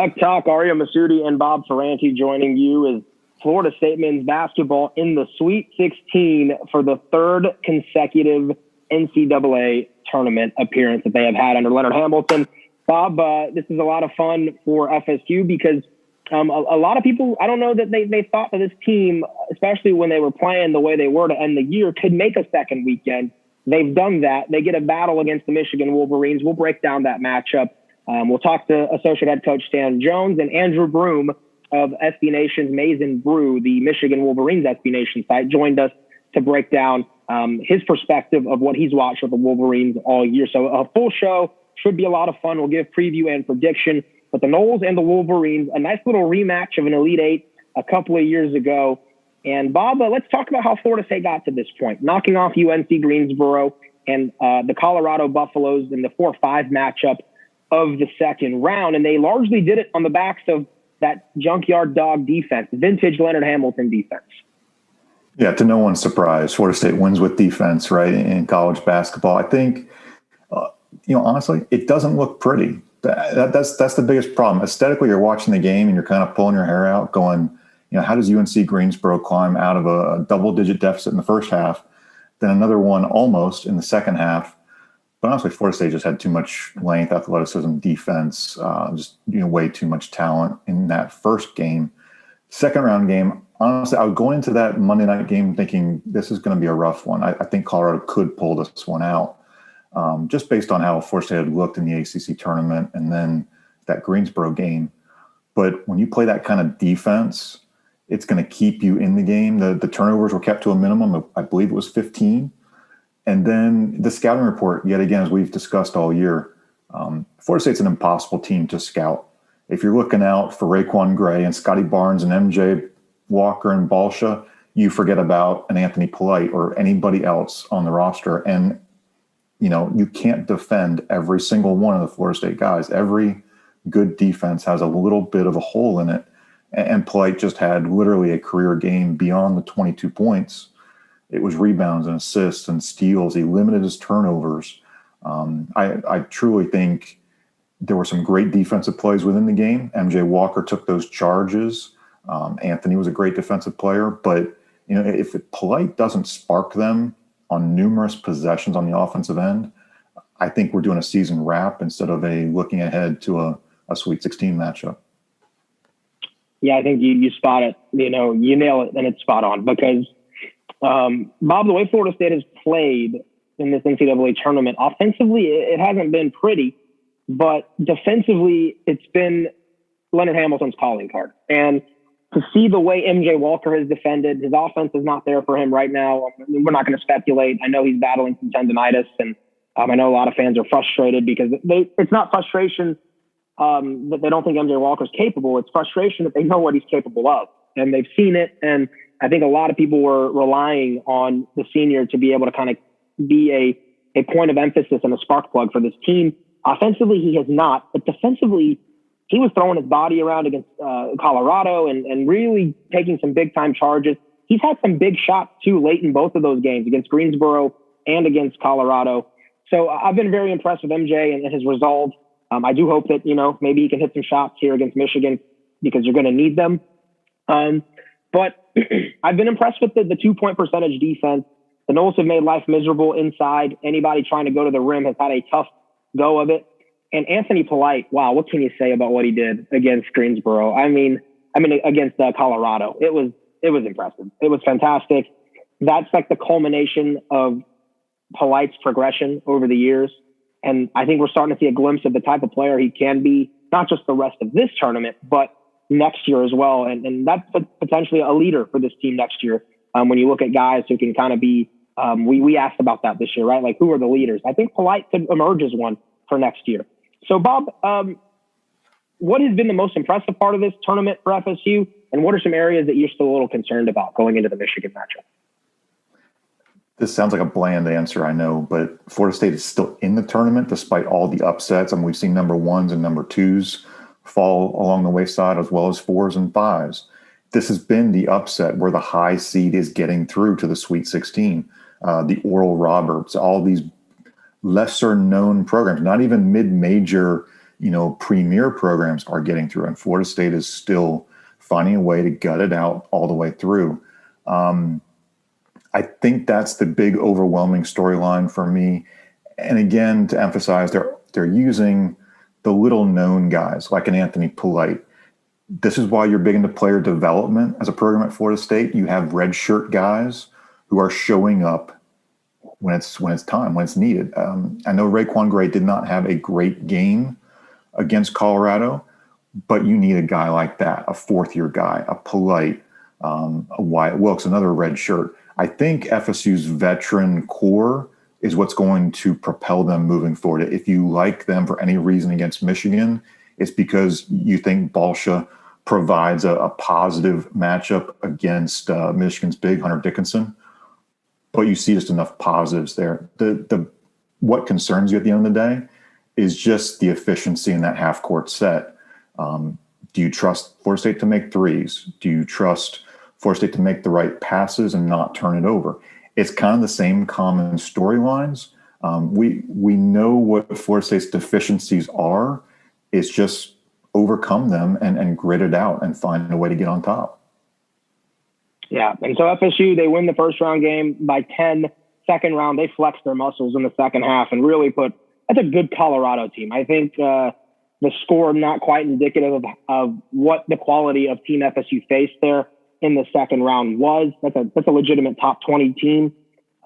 Tech Talk, Aria Masudi and Bob Ferranti joining you as Florida State men's basketball in the Sweet 16 for the third consecutive NCAA tournament appearance that they have had under Leonard Hamilton. Bob, this is a lot of fun for FSU because a lot of people, I don't know that they thought that this team, especially when they were playing the way they were to end the year, could make a second weekend. They've done that. They get a battle against the Michigan Wolverines. We'll break down that matchup. We'll talk to Associate Head Coach Stan Jones and Andrew Broom of SB Nation's Maize and Brew, the Michigan Wolverines SB Nation site, joined us to break down his perspective of what he's watched with the Wolverines all year. So a full show, should be a lot of fun. We'll give preview and prediction. But the Noles and the Wolverines, a nice little rematch of an Elite Eight a couple of years ago. And Bob, let's talk about how Florida State got to this point, knocking off UNC Greensboro and the Colorado Buffaloes in the 4-5 matchup of the second round. And they largely did it on the backs of that junkyard dog defense, vintage Leonard Hamilton defense. Yeah, to no one's surprise, Florida State wins with defense, right, in college basketball. I think, honestly, it doesn't look pretty. That's the biggest problem. Aesthetically, you're watching the game and you're kind of pulling your hair out going, how does UNC Greensboro climb out of a double-digit deficit in the first half, then another one almost in the second half? But honestly, Florida State just had too much length, athleticism, defense, way too much talent in that first game. Second round game, honestly, I was going into that Monday night game thinking this is going to be a rough one. I think Colorado could pull this one out, just based on how Florida State had looked in the ACC tournament and then that Greensboro game. But when you play that kind of defense, it's going to keep you in the game. The turnovers were kept to a minimum. I believe it was 15. And then the scouting report, yet again, as we've discussed all year, Florida State's an impossible team to scout. If you're looking out for Raekwon Gray and Scotty Barnes and MJ Walker and Balsha, you forget about an Anthony Polite or anybody else on the roster. And, you can't defend every single one of the Florida State guys. Every good defense has a little bit of a hole in it. And Polite just had literally a career game beyond the 22 points. It was rebounds and assists and steals. He limited his turnovers. I truly think there were some great defensive plays within the game. MJ Walker took those charges. Anthony was a great defensive player. But, if Polite doesn't spark them on numerous possessions on the offensive end, I think we're doing a season wrap instead of looking ahead to a Sweet 16 matchup. Yeah, I think you spot it. You nail it, and it's spot on because Bob, the way Florida State has played in this NCAA tournament, offensively, it hasn't been pretty, but defensively, it's been Leonard Hamilton's calling card. And to see the way MJ Walker has defended, his offense is not there for him right now. We're not going to speculate. I know he's battling some tendonitis, and I know a lot of fans are frustrated because it's not frustration that they don't think MJ Walker's capable. It's frustration that they know what he's capable of, and they've seen it. And I think a lot of people were relying on the senior to be able to kind of be a point of emphasis and a spark plug for this team. Offensively, he has not, but defensively, he was throwing his body around against Colorado and really taking some big time charges. He's had some big shots too late in both of those games against Greensboro and against Colorado. So I've been very impressed with MJ and his resolve. I do hope that, maybe he can hit some shots here against Michigan because you're going to need them. But I've been impressed with the 2-point percentage defense. The Noles have made life miserable inside. Anybody trying to go to the rim has had a tough go of it. And Anthony Polite, wow, what can you say about what he did against Greensboro? I mean against Colorado. It was impressive. It was fantastic. That's like the culmination of Polite's progression over the years. And I think we're starting to see a glimpse of the type of player he can be, not just the rest of this tournament, but next year as well. And that's potentially a leader for this team next year. When you look at guys who can kind of be, we asked about that this year, right? Like, who are the leaders? I think Polite could emerge as one for next year. So, Bob, what has been the most impressive part of this tournament for FSU? And what are some areas that you're still a little concerned about going into the Michigan matchup? This sounds like a bland answer, I know, but Florida State is still in the tournament despite all the upsets. We've seen number ones and number twos fall along the wayside as well as 4s and 5s. This has been the upset where the high seed is getting through to the Sweet 16. The Oral Roberts, all these lesser known programs, not even mid-major, premier programs are getting through, and Florida State is still finding a way to gut it out all the way through. I think that's the big overwhelming storyline for me. And again, to emphasize, they're using the little known guys like an Anthony Polite. This is why you're big into player development as a program at Florida State. You have redshirt guys who are showing up when it's time, when it's needed. I know Raekwon Gray did not have a great game against Colorado, but you need a guy like that, a fourth-year guy, a Polite, a Wyatt Wilkes, another red shirt. I think FSU's veteran core is what's going to propel them moving forward. If you like them for any reason against Michigan, it's because you think Balsha provides a positive matchup against Michigan's big Hunter Dickinson. But you see just enough positives there. What concerns you at the end of the day is just the efficiency in that half-court set. Do you trust Florida State to make threes? Do you trust Florida State to make the right passes and not turn it over? It's kind of the same common storylines. We know what Florida State's deficiencies are. It's just overcome them and grit it out and find a way to get on top. Yeah, and so FSU, they win the first round game by 10. Second round, they flex their muscles in the second half and really that's a good Colorado team. I think the score not quite indicative of what the quality of team FSU faced there in the second round was. That's a legitimate top 20 team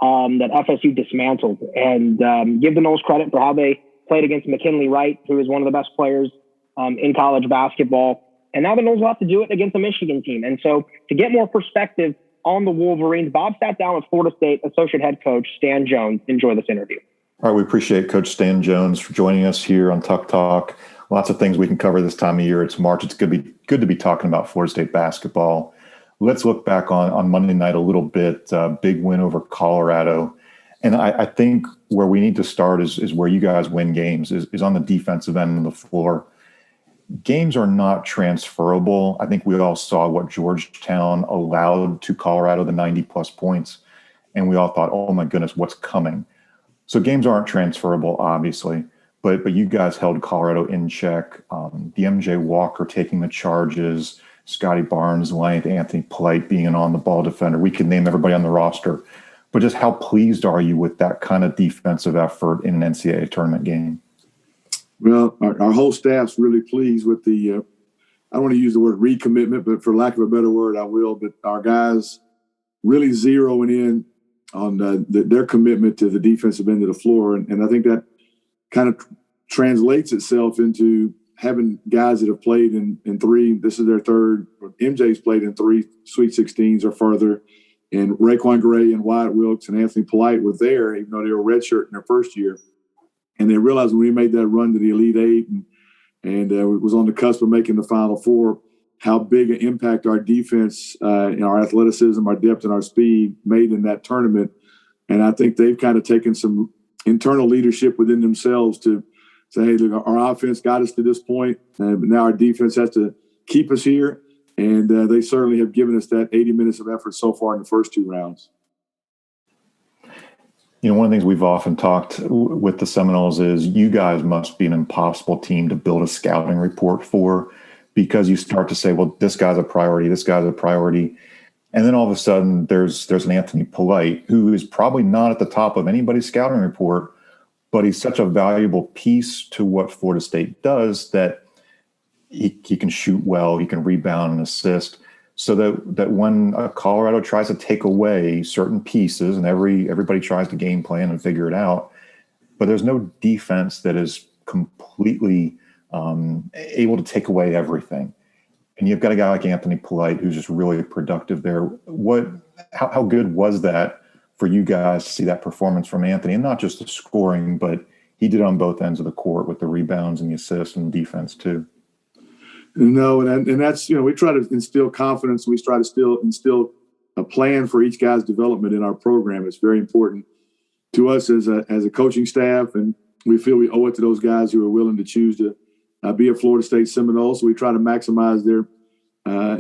that FSU dismantled. And give the Noles credit for how they played against McKinley Wright, who is one of the best players in college basketball. And now the Noles will have to do it against a Michigan team. And so to get more perspective on the Wolverines, Bob sat down with Florida State Associate Head Coach Stan Jones. Enjoy this interview. All right, we appreciate Coach Stan Jones for joining us here on Tuck Talk. Lots of things we can cover this time of year. It's March. It's good to be talking about Florida State basketball. Let's look back on Monday night a little bit. Big win over Colorado. And I think where we need to start is where you guys win games, is on the defensive end of the floor. Games are not transferable. I think we all saw what Georgetown allowed to Colorado, the 90-plus points, and we all thought, oh, my goodness, what's coming? So games aren't transferable, obviously, but you guys held Colorado in check. The MJ Walker taking the charges, Scotty Barnes' length, Anthony Polite being an on-the-ball defender. We could name everybody on the roster. But just how pleased are you with that kind of defensive effort in an NCAA tournament game? Well, our whole staff's really pleased with the I don't want to use the word recommitment, but for lack of a better word, I will. But our guys really zeroing in on their commitment to the defensive end of the floor. And I think that kind of translates itself into having guys that have played in three. This is their third. MJ's played in 3 Sweet 16s or further. And Raekwon Gray and Wyatt Wilkes and Anthony Polite were there, even though they were redshirt in their first year. And they realized when we made that run to the Elite Eight and was on the cusp of making the Final Four, how big an impact our defense, our athleticism, our depth, and our speed made in that tournament. And I think they've kind of taken some internal leadership within themselves to say, hey, look, our offense got us to this point, but now our defense has to keep us here. And they certainly have given us that 80 minutes of effort so far in the first 2 rounds. One of the things we've often talked with the Seminoles is you guys must be an impossible team to build a scouting report for, because you start to say, well, this guy's a priority, this guy's a priority. And then all of a sudden there's an Anthony Polite who is probably not at the top of anybody's scouting report, but he's such a valuable piece to what Florida State does that he can shoot well, he can rebound and assist. So that when Colorado tries to take away certain pieces, and everybody tries to game plan and figure it out, but there's no defense that is completely able to take away everything. And you've got a guy like Anthony Polite who's just really productive there. How good was that for you guys to see that performance from Anthony, and not just the scoring, but he did on both ends of the court with the rebounds and the assists and defense too? No, and that's, we try to instill confidence. We try to instill a plan for each guy's development in our program. It's very important to us as a coaching staff, and we feel we owe it to those guys who are willing to choose to be a Florida State Seminole. So we try to maximize their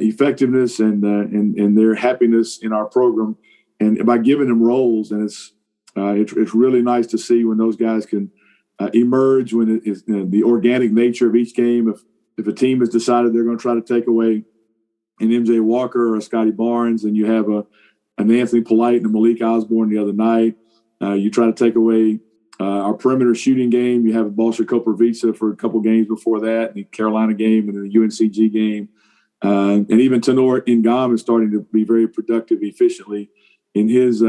effectiveness and their happiness in our program, and by giving them roles. And it's really nice to see when those guys can emerge when it is the organic nature of each game. If a team has decided they're going to try to take away an MJ Walker or a Scotty Barnes, and you have an Anthony Polite and a Malik Osborne the other night, you try to take away our perimeter shooting game. You have a Balsha Koprivica for a couple games before that, the Carolina game and the UNCG game. And even Tenor Ngam is starting to be very productive efficiently in his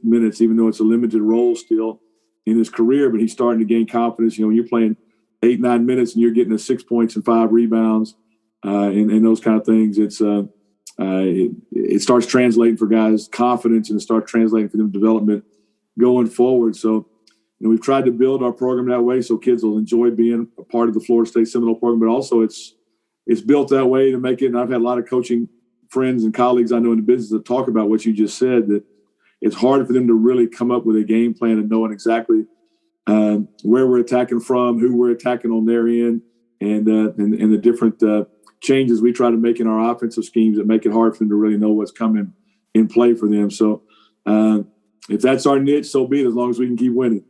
minutes, even though it's a limited role still in his career, but he's starting to gain confidence. When you're playing 8-9 minutes and you're getting the 6 points and 5 rebounds and those kind of things, it starts translating for guys' confidence, and it starts translating for them development going forward. So, we've tried to build our program that way so kids will enjoy being a part of the Florida State Seminole program, but also it's built that way to make it. And I've had a lot of coaching friends and colleagues I know in the business that talk about what you just said, that it's hard for them to really come up with a game plan and knowing exactly where we're attacking from, who we're attacking on their end, and the different changes we try to make in our offensive schemes that make it hard for them to really know what's coming in play for them. So if that's our niche, so be it, as long as we can keep winning.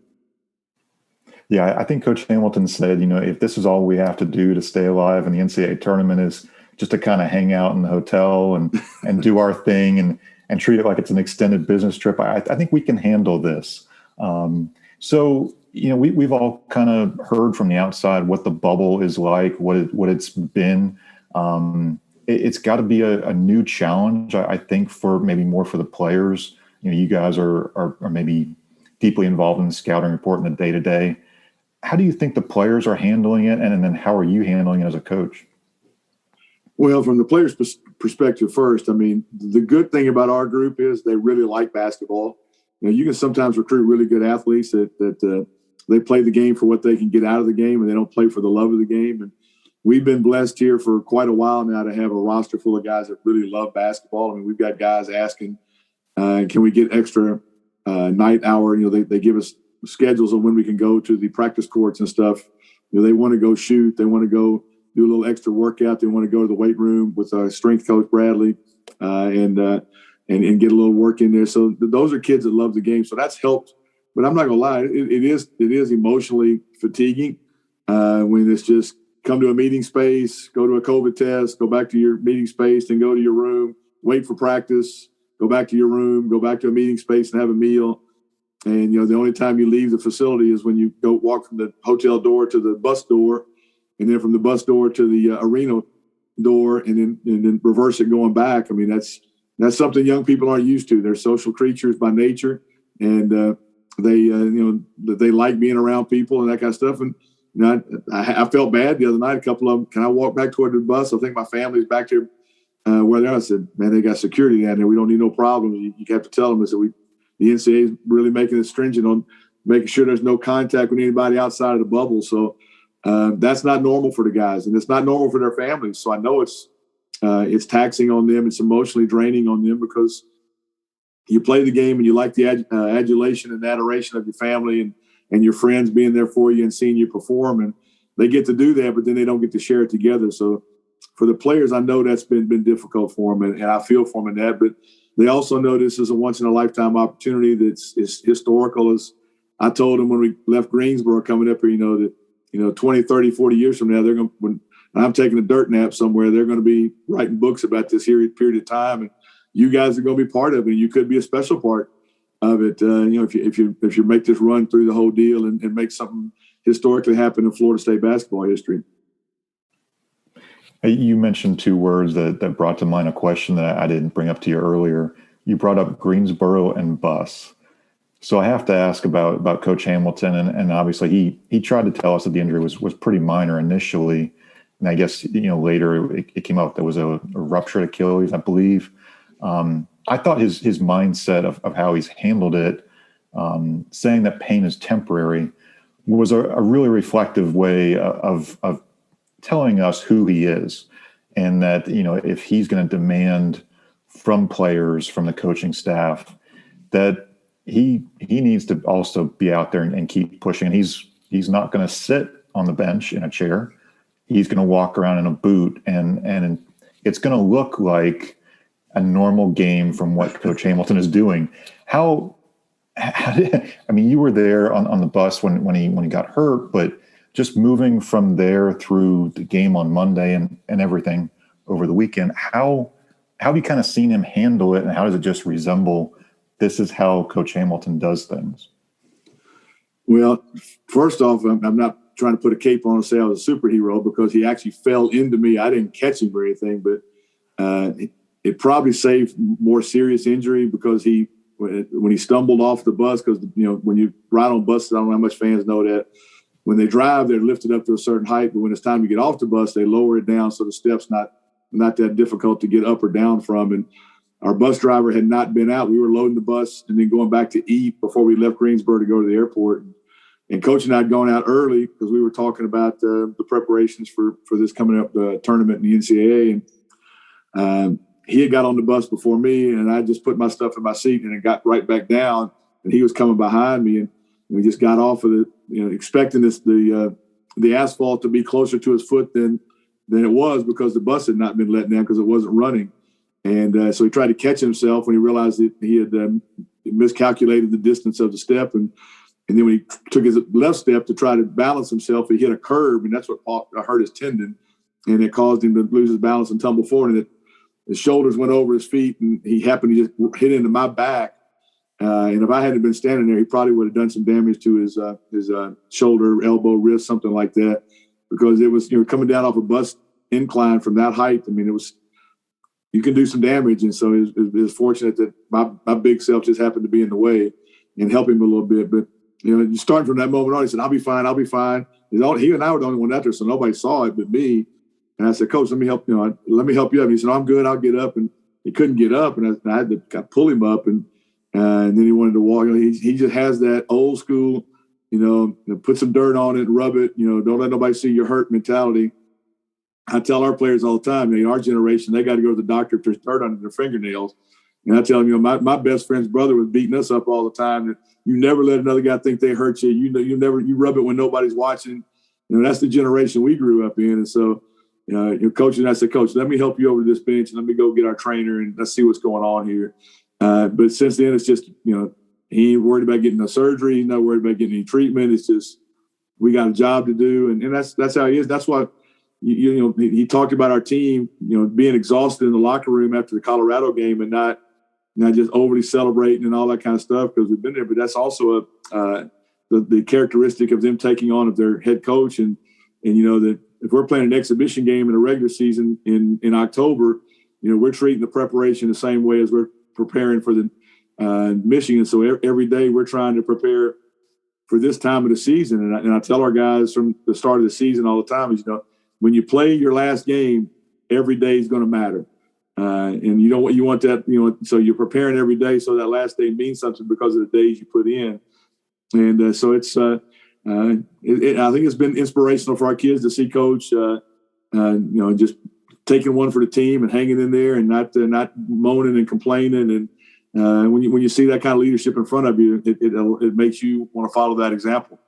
Yeah, I think Coach Hamilton said, if this is all we have to do to stay alive in the NCAA tournament is just to kind of hang out in the hotel and do our thing and treat it like it's an extended business trip, I think we can handle this. So, we've all kind of heard from the outside what the bubble is like, what it's been. It's got to be a new challenge, I think, for maybe more for the players. You guys are maybe deeply involved in the scouting report in the day-to-day. How do you think the players are handling it, and then how are you handling it as a coach? Well, from the players' perspective first, the good thing about our group is they really like basketball. You can sometimes recruit really good athletes that they play the game for what they can get out of the game, and they don't play for the love of the game. And we've been blessed here for quite a while now to have a roster full of guys that really love basketball. We've got guys asking, can we get extra night hour? They give us schedules on when we can go to the practice courts and stuff. They want to go shoot. They want to go do a little extra workout. They want to go to the weight room with our strength coach, Bradley, and get a little work in there. So those are kids that love the game. So that's helped. But I'm not going to lie, it is emotionally fatiguing when it's just come to a meeting space, go to a COVID test, go back to your meeting space, then go to your room, wait for practice, go back to your room, go back to a meeting space and have a meal. And, the only time you leave the facility is when you go walk from the hotel door to the bus door, and then from the bus door to the arena door, and then reverse it going back. That's something young people aren't used to. They're social creatures by nature, and they like being around people and that kind of stuff. And I felt bad the other night. A couple of them, can I walk back toward the bus? I think my family's back there where they are. I said, man, they got security down there. We don't need no problems. You have to tell them. I said, the NCAA is really making it stringent on making sure there's no contact with anybody outside of the bubble. So that's not normal for the guys, and it's not normal for their families. So I know it's taxing on them. It's emotionally draining on them because you play the game and you like the adulation and adoration of your family and your friends being there for you and seeing you perform, and they get to do that, but then they don't get to share it together. So for the players, I know that's been difficult for them, and I feel for them in that, but they also know this is a once-in-a-lifetime opportunity that's historical. As I told them when we left Greensboro coming up here, that 20, 30, 40 years from now, they're going when I'm taking a dirt nap somewhere, they're going to be writing books about this period of time, and you guys are going to be part of it. You could be a special part of it, if you make this run through the whole deal and make something historically happen in Florida State basketball history. You mentioned two words that brought to mind a question that I didn't bring up to you earlier. You brought up Greensboro and bus. So I have to ask about Coach Hamilton, and obviously he tried to tell us that the injury was pretty minor initially, and I guess later it came out there was a ruptured Achilles, I believe. I thought his mindset of how he's handled it, saying that pain is temporary, was a really reflective way of telling us who he is, and that if he's going to demand from players, from the coaching staff, that he needs to also be out there and keep pushing. And he's not going to sit on the bench in a chair. He's going to walk around in a boot, and it's going to look like a normal game from what Coach Hamilton is doing. How I mean, you were there on the bus when he got hurt, but just moving from there through the game on Monday and everything over the weekend, how have you kind of seen him handle it, and how does it just resemble this is how Coach Hamilton does things? Well, first off, I'm not trying to put a cape on and say I was a superhero, because he actually fell into me. I didn't catch him or anything, but it probably saved more serious injury, because when he stumbled off the bus, because, you know, when you ride on buses, I don't know how much fans know that when they drive, they're lifted up to a certain height, but when it's time to get off the bus, they lower it down so the step's not that difficult to get up or down from. And our bus driver had not been out. We were loading the bus and then going back to eat before we left Greensboro to go to the airport. And Coach and I had gone out early because we were talking about the preparations for this coming up tournament in the NCAA. And he had got on the bus before me, and I just put my stuff in my seat and it got right back down. And he was coming behind me, and we just got off of it, expecting the asphalt to be closer to his foot than it was, because the bus had not been let down because it wasn't running. And so he tried to catch himself when he realized that he had miscalculated the distance of the step. And then when he took his left step to try to balance himself, he hit a curb, and that's what hurt his tendon. And it caused him to lose his balance and tumble forward. And his shoulders went over his feet, and he happened to just hit into my back. And if I hadn't been standing there, he probably would have done some damage to his shoulder, elbow, wrist, something like that, because it was, coming down off a bus incline from that height. I mean, you can do some damage. And so it was fortunate that my big self just happened to be in the way and help him a little bit. But, starting from that moment on, he said, I'll be fine. He and I were the only one out there, so nobody saw it but me. And I said, Coach, let me help you up. And he said, I'm good. I'll get up. And he couldn't get up. And I had to pull him up. And then he wanted to walk. He just has that old school, put some dirt on it, rub it, don't let nobody see your hurt mentality. I tell our players all the time, our generation, they got to go to the doctor if there's dirt under their fingernails. And I tell them, my best friend's brother was beating us up all the time. That you never let another guy think they hurt you. You rub it when nobody's watching. That's the generation we grew up in. And so, your coach and I said, Coach, let me help you over to this bench, and let me go get our trainer and let's see what's going on here. But since then, it's just, he ain't worried about getting no surgery. He's not worried about getting any treatment. It's just, we got a job to do. And that's how he is. That's why, he talked about our team, being exhausted in the locker room after the Colorado game and not just overly celebrating and all that kind of stuff, because we've been there. But that's also the characteristic of them taking on of their head coach. And that if we're playing an exhibition game in a regular season in October, we're treating the preparation the same way as we're preparing for the Michigan. So every day we're trying to prepare for this time of the season. And I tell our guys from the start of the season all the time is, when you play your last game, every day is going to matter. And you want that, so you're preparing every day so that last day means something because of the days you put in. And so it's, I think it's been inspirational for our kids to see Coach, just taking one for the team and hanging in there and not moaning and complaining. And when you see that kind of leadership in front of you, it makes you want to follow that example.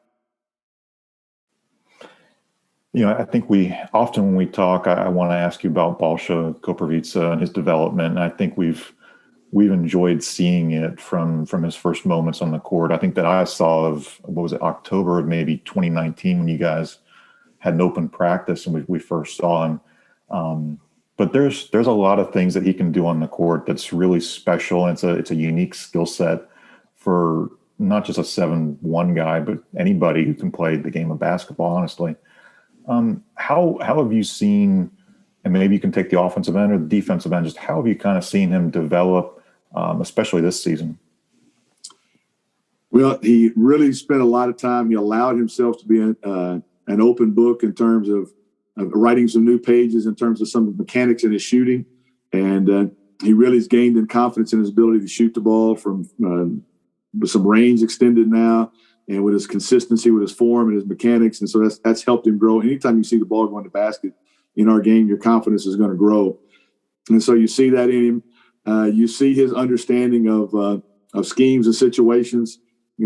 I think when we talk, I want to ask you about Balsha Koprivica and his development. And I think we've enjoyed seeing it from his first moments on the court. I think that I saw of, October of maybe 2019 when you guys had an open practice and we first saw him. But there's a lot of things that he can do on the court that's really special. And it's a unique skill set for not just a 7-1 guy, but anybody who can play the game of basketball, honestly. How have you seen, and maybe you can take the offensive end or the defensive end, just how have you kind of seen him develop, especially this season? Well, he really spent a lot of time. He allowed himself to be an open book in terms of writing some new pages in terms of some of the mechanics in his shooting. And he really has gained in confidence in his ability to shoot the ball from with some range extended now, and with his consistency, with his form and his mechanics. And so that's helped him grow. Anytime you see the ball go in the basket in our game, your confidence is going to grow. And so you see that in him. You see his understanding of schemes and situations,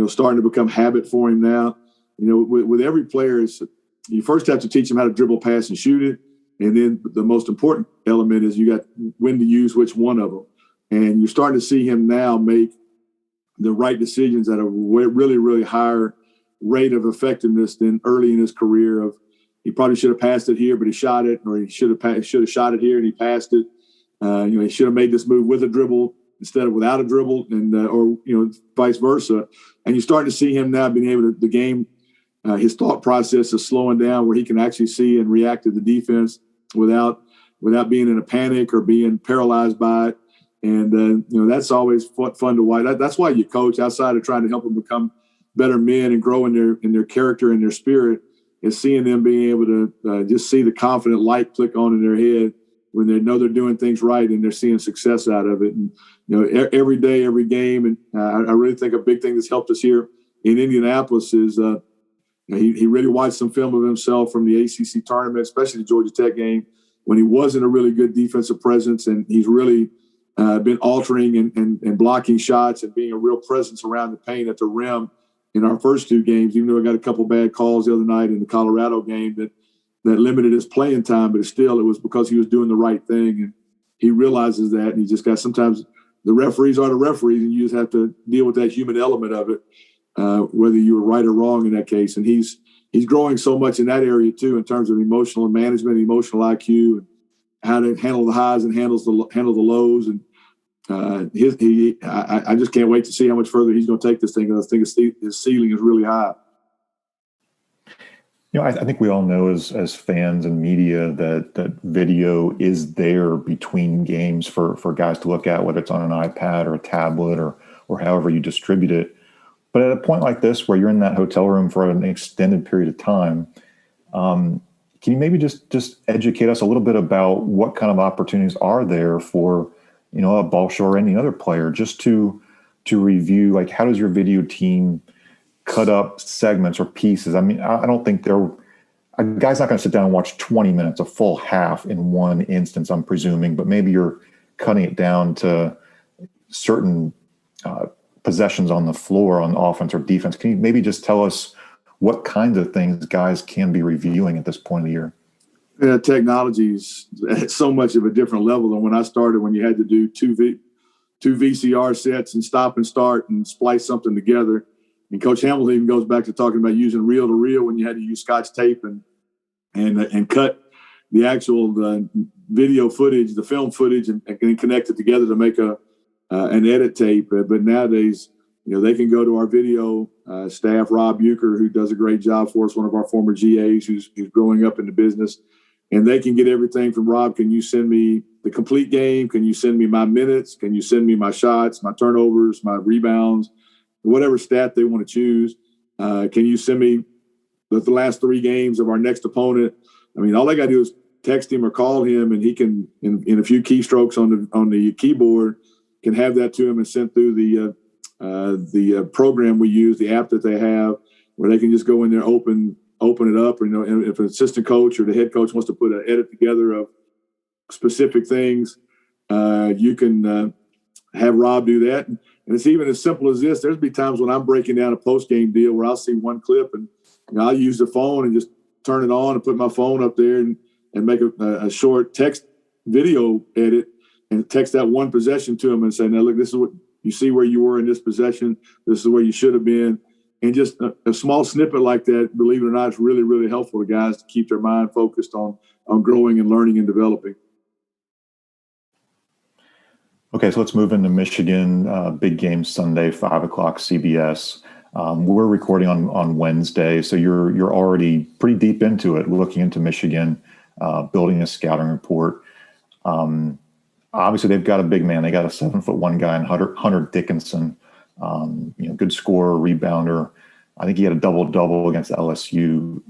starting to become habit for him now. With every player, you first have to teach him how to dribble, pass, and shoot it. And then the most important element is you got when to use which one of them. And you're starting to see him now make the right decisions at a really, really higher rate of effectiveness than early in his career. Of he probably should have passed it here, but he shot it, or he should have shot it here and he passed it. He should have made this move with a dribble instead of without a dribble, and or vice versa. And you're starting to see him now being able to the game. His thought process is slowing down, where he can actually see and react to the defense without being in a panic or being paralyzed by it. And that's always fun to watch. That's why you coach, outside of trying to help them become better men and grow in their character and their spirit, is seeing them being able to just see the confident light click on in their head when they know they're doing things right and they're seeing success out of it. And every day, every game, and I really think a big thing that's helped us here in Indianapolis is he really watched some film of himself from the ACC tournament, especially the Georgia Tech game, when he wasn't a really good defensive presence, and he's really been altering and blocking shots and being a real presence around the paint at the rim in our first two games, even though I got a couple bad calls the other night in the Colorado game that limited his playing time, but still it was because he was doing the right thing. And he realizes that, and he just got, sometimes the referees are the referees, and you just have to deal with that human element of it, whether you were right or wrong in that case. And he's growing so much in that area too, in terms of emotional management, emotional IQ, and how to handle the highs and handle the lows. And I just can't wait to see how much further he's going to take this thing. And I think his ceiling is really high. I think we all know as fans and media that video is there between games for guys to look at, whether it's on an iPad or a tablet or however you distribute it. But at a point like this, where you're in that hotel room for an extended period of time, can you maybe just educate us a little bit about what kind of opportunities are there for, a ball show or any other player, just to review, like, how does your video team cut up segments or pieces? I mean, I don't think a guy's not going to sit down and watch 20 minutes, a full half in one instance, I'm presuming, but maybe you're cutting it down to certain possessions on the floor on offense or defense. Can you maybe just tell us what kinds of things guys can be reviewing at this point of the year? Yeah, technology's at so much of a different level than when I started, when you had to do two VCR sets and stop and start and splice something together. And Coach Hamilton even goes back to talking about using reel to reel when you had to use Scotch tape and cut the actual video footage, the film footage, and connect it together to make an edit tape. But nowadays, they can go to our video staff, Rob Euchre, who does a great job for us, one of our former GAs who's growing up in the business. And they can get everything from Rob. Can you send me the complete game? Can you send me my minutes? Can you send me my shots, my turnovers, my rebounds, whatever stat they want to choose? Can you send me the last 3 games of our next opponent? I mean, all I got to do is text him or call him, and he can, in a few keystrokes on the keyboard, can have that to him and sent through the program we use, the app that they have, where they can just go in there, open it up. And if an assistant coach or the head coach wants to put an edit together of specific things, you can have Rob do that. And it's even as simple as this. There's be times when I'm breaking down a post-game deal where I'll see one clip and I'll use the phone and just turn it on and put my phone up there and make a short text video edit and text that one possession to him and say, now, look, this is what you see where you were in this possession. This is where you should have been. And just a small snippet like that, believe it or not, is really, really helpful to guys to keep their mind focused on growing and learning and developing. Okay, so let's move into Michigan. Big game Sunday, 5 o'clock CBS. We're recording on Wednesday, so you're already pretty deep into it, looking into Michigan, building a scouting report. Obviously, they've got a big man. They got a 7'1" guy in Hunter Dickinson. Good scorer, rebounder. I think he had a double-double against LSU.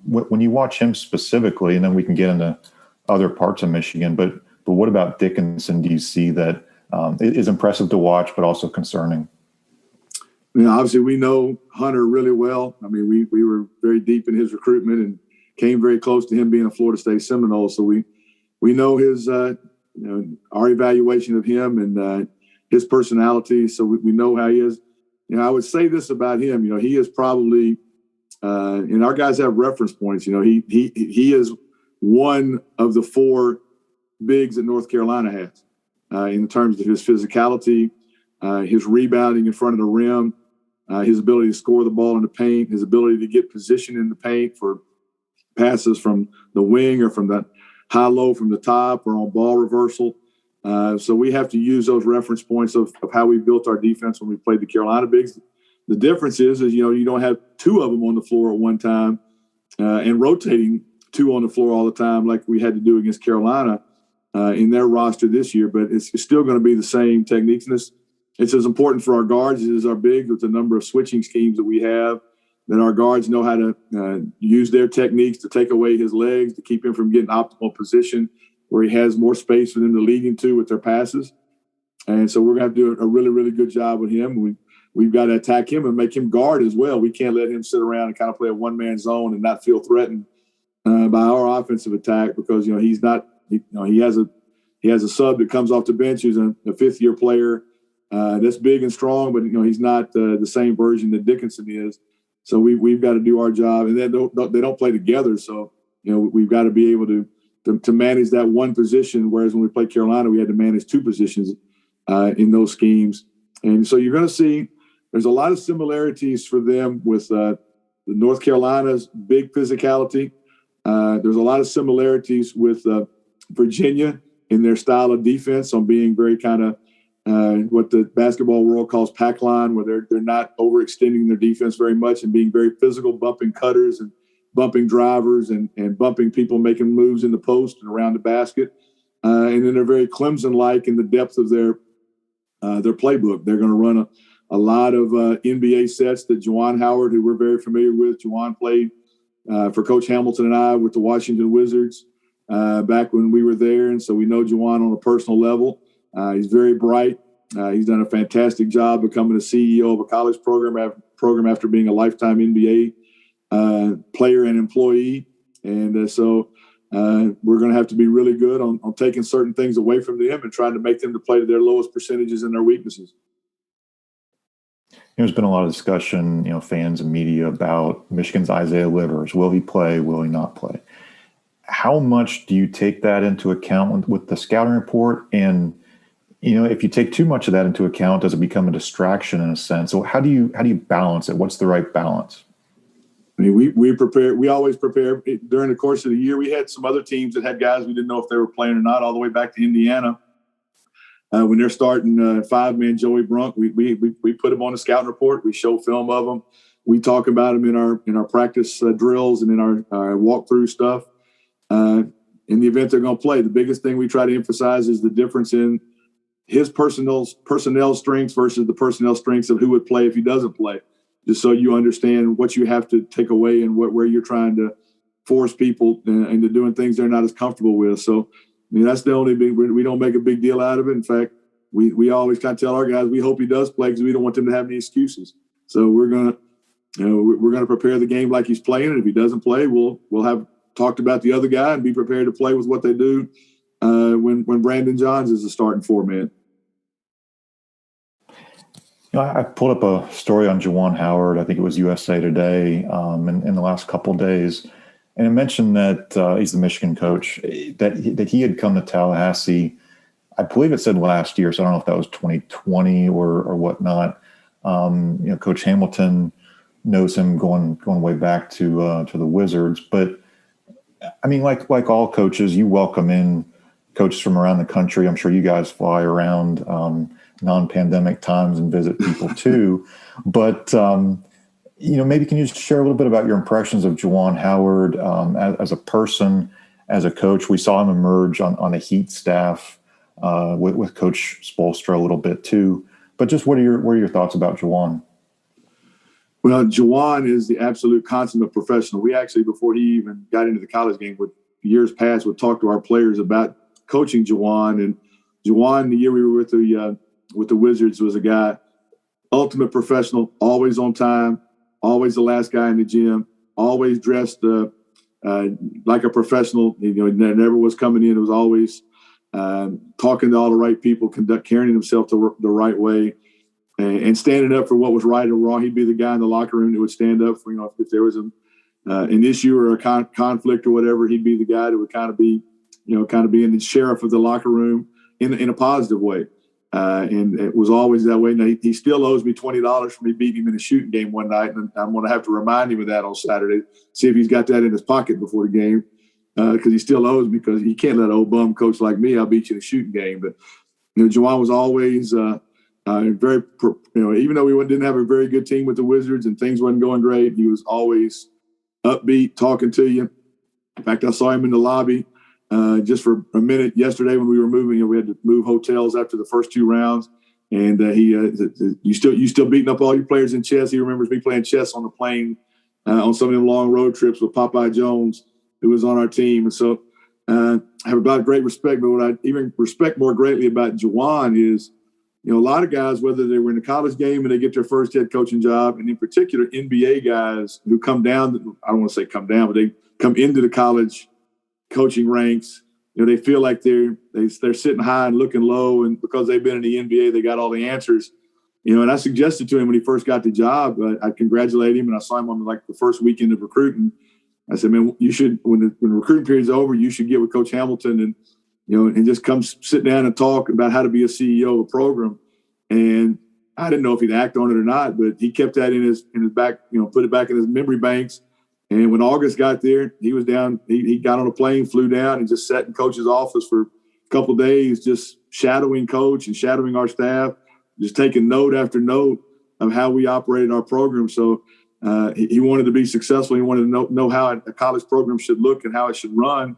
When you watch him specifically, and then we can get into other parts of Michigan, but what about Dickinson do you see that is impressive to watch, but also concerning? Obviously, we know Hunter really well. I mean, we were very deep in his recruitment and came very close to him being a Florida State Seminole. So we know his our evaluation of him and his personality. So we know how he is. I would say this about him. He is probably, and our guys have reference points. He is one of the 4 bigs that North Carolina has in terms of his physicality, his rebounding in front of the rim, his ability to score the ball in the paint, his ability to get position in the paint for passes from the wing or from the high-low from the top or on ball reversal. So we have to use those reference points of how we built our defense when we played the Carolina Bigs. The difference is you don't have two of them on the floor at one time and rotating two on the floor all the time like we had to do against Carolina in their roster this year. But it's still going to be the same techniques. And it's as important for our guards as it is our bigs with the number of switching schemes that we have, that our guards know how to use their techniques to take away his legs, to keep him from getting optimal position where he has more space for them to lead him to with their passes. And so we're going to have to do a really, really good job with him. We've got to attack him and make him guard as well. We can't let him sit around and kind of play a one-man zone and not feel threatened by our offensive attack because, he's not – he has a sub that comes off the bench who's a fifth-year player that's big and strong, but, he's not the same version that Dickinson is. So we've got to do our job. And then they don't play together. So, we've got to be able to manage that one position, whereas when we played Carolina, we had to manage two positions in those schemes. And so you're going to see there's a lot of similarities for them with the North Carolina's big physicality. There's a lot of similarities with Virginia in their style of defense on being very kind of what the basketball world calls pack line, where they're not overextending their defense very much and being very physical, bumping cutters and bumping drivers and bumping people making moves in the post and around the basket. And then they're very Clemson-like in the depth of their playbook. They're going to run a lot of NBA sets that Juwan Howard, who we're very familiar with. Juwan played for Coach Hamilton and I with the Washington Wizards back when we were there. And so we know Juwan on a personal level. He's very bright. He's done a fantastic job becoming a CEO of a college program after being a lifetime NBA player and employee. And so we're going to have to be really good on taking certain things away from them and trying to make them to play to their lowest percentages and their weaknesses. There's been a lot of discussion, fans and media about Michigan's Isaiah Livers. Will he play? Will he not play? How much do you take that into account with the scouting report? And, if you take too much of that into account, does it become a distraction in a sense? So how do you balance it? What's the right balance? I mean, we prepare. We always prepare during the course of the year. We had some other teams that had guys we didn't know if they were playing or not, all the way back to Indiana. When they're starting five-man Joey Brunk, we put him on the scouting report. We show film of him. We talk about him in our practice drills and in our walkthrough stuff. In the event they're going to play, the biggest thing we try to emphasize is the difference in his personnel strengths versus the personnel strengths of who would play if he doesn't play. Just so you understand what you have to take away and where you're trying to force people into doing things they're not as comfortable with. So, that's the only big. We don't make a big deal out of it. In fact, we always kind of tell our guys we hope he does play because we don't want them to have any excuses. So we're gonna prepare the game like he's playing, and if he doesn't play, we'll have talked about the other guy and be prepared to play with what they do when Brandon Johns is the starting four-man. I pulled up a story on Juwan Howard. I think it was USA Today in the last couple of days. And it mentioned that he's the Michigan coach, that he had come to Tallahassee. I believe it said last year, so I don't know if that was 2020 or whatnot. Coach Hamilton knows him going way back to the Wizards. But, I mean, like all coaches, you welcome in coaches from around the country. I'm sure you guys fly around non-pandemic times and visit people too. But maybe can you just share a little bit about your impressions of Juwan Howard as a person, as a coach? We saw him emerge on the Heat staff with Coach Spoelstra a little bit too. But just what are your thoughts about Juwan? Well, Juwan is the absolute consummate professional. We actually, before he even got into the college game, years past, would talk to our players about coaching Juwan. And Juwan, the year we were with the Wizards, was a guy, ultimate professional, always on time, always the last guy in the gym, always dressed like a professional. Never was coming in. It was always talking to all the right people, carrying himself the right way, and standing up for what was right or wrong. He'd be the guy in the locker room that would stand up for, if there was an issue or a conflict or whatever, he'd be the guy that would kind of be in the sheriff of the locker room in a positive way. And it was always that way. And he still owes me $20 for me beating him in a shooting game one night. And I'm going to have to remind him of that on Saturday, see if he's got that in his pocket before the game, because he still owes me, because he can't let an old bum coach like me, I'll beat you in a shooting game. But, Juwan was always very, even though we didn't have a very good team with the Wizards and things wasn't going great, he was always upbeat, talking to you. In fact, I saw him in the lobby just for a minute yesterday when we were moving. We had to move hotels after the first 2 rounds, and you still beating up all your players in chess. He remembers me playing chess on the plane on some of them long road trips with Popeye Jones, who was on our team. And so I have a lot of great respect. But what I even respect more greatly about Juwan is, a lot of guys, whether they were in the college game and they get their first head coaching job, and in particular NBA guys who come down, I don't want to say come down, but they come into the college coaching ranks, they feel like they're sitting high and looking low, and because they've been in the NBA, they got all the answers. And I suggested to him when he first got the job, I congratulate him, and I saw him on like the first weekend of recruiting. I said, man, you should, when the recruiting period's over, you should get with Coach Hamilton and and just come sit down and talk about how to be a CEO of a program. And I didn't know if he'd act on it or not, but he kept that in his back, put it back in his memory banks. And when August got there, he was down. He got on a plane, flew down, and just sat in Coach's office for a couple of days, just shadowing Coach and shadowing our staff, just taking note after note of how we operated our program. So he wanted to be successful. He wanted to know how a college program should look and how it should run.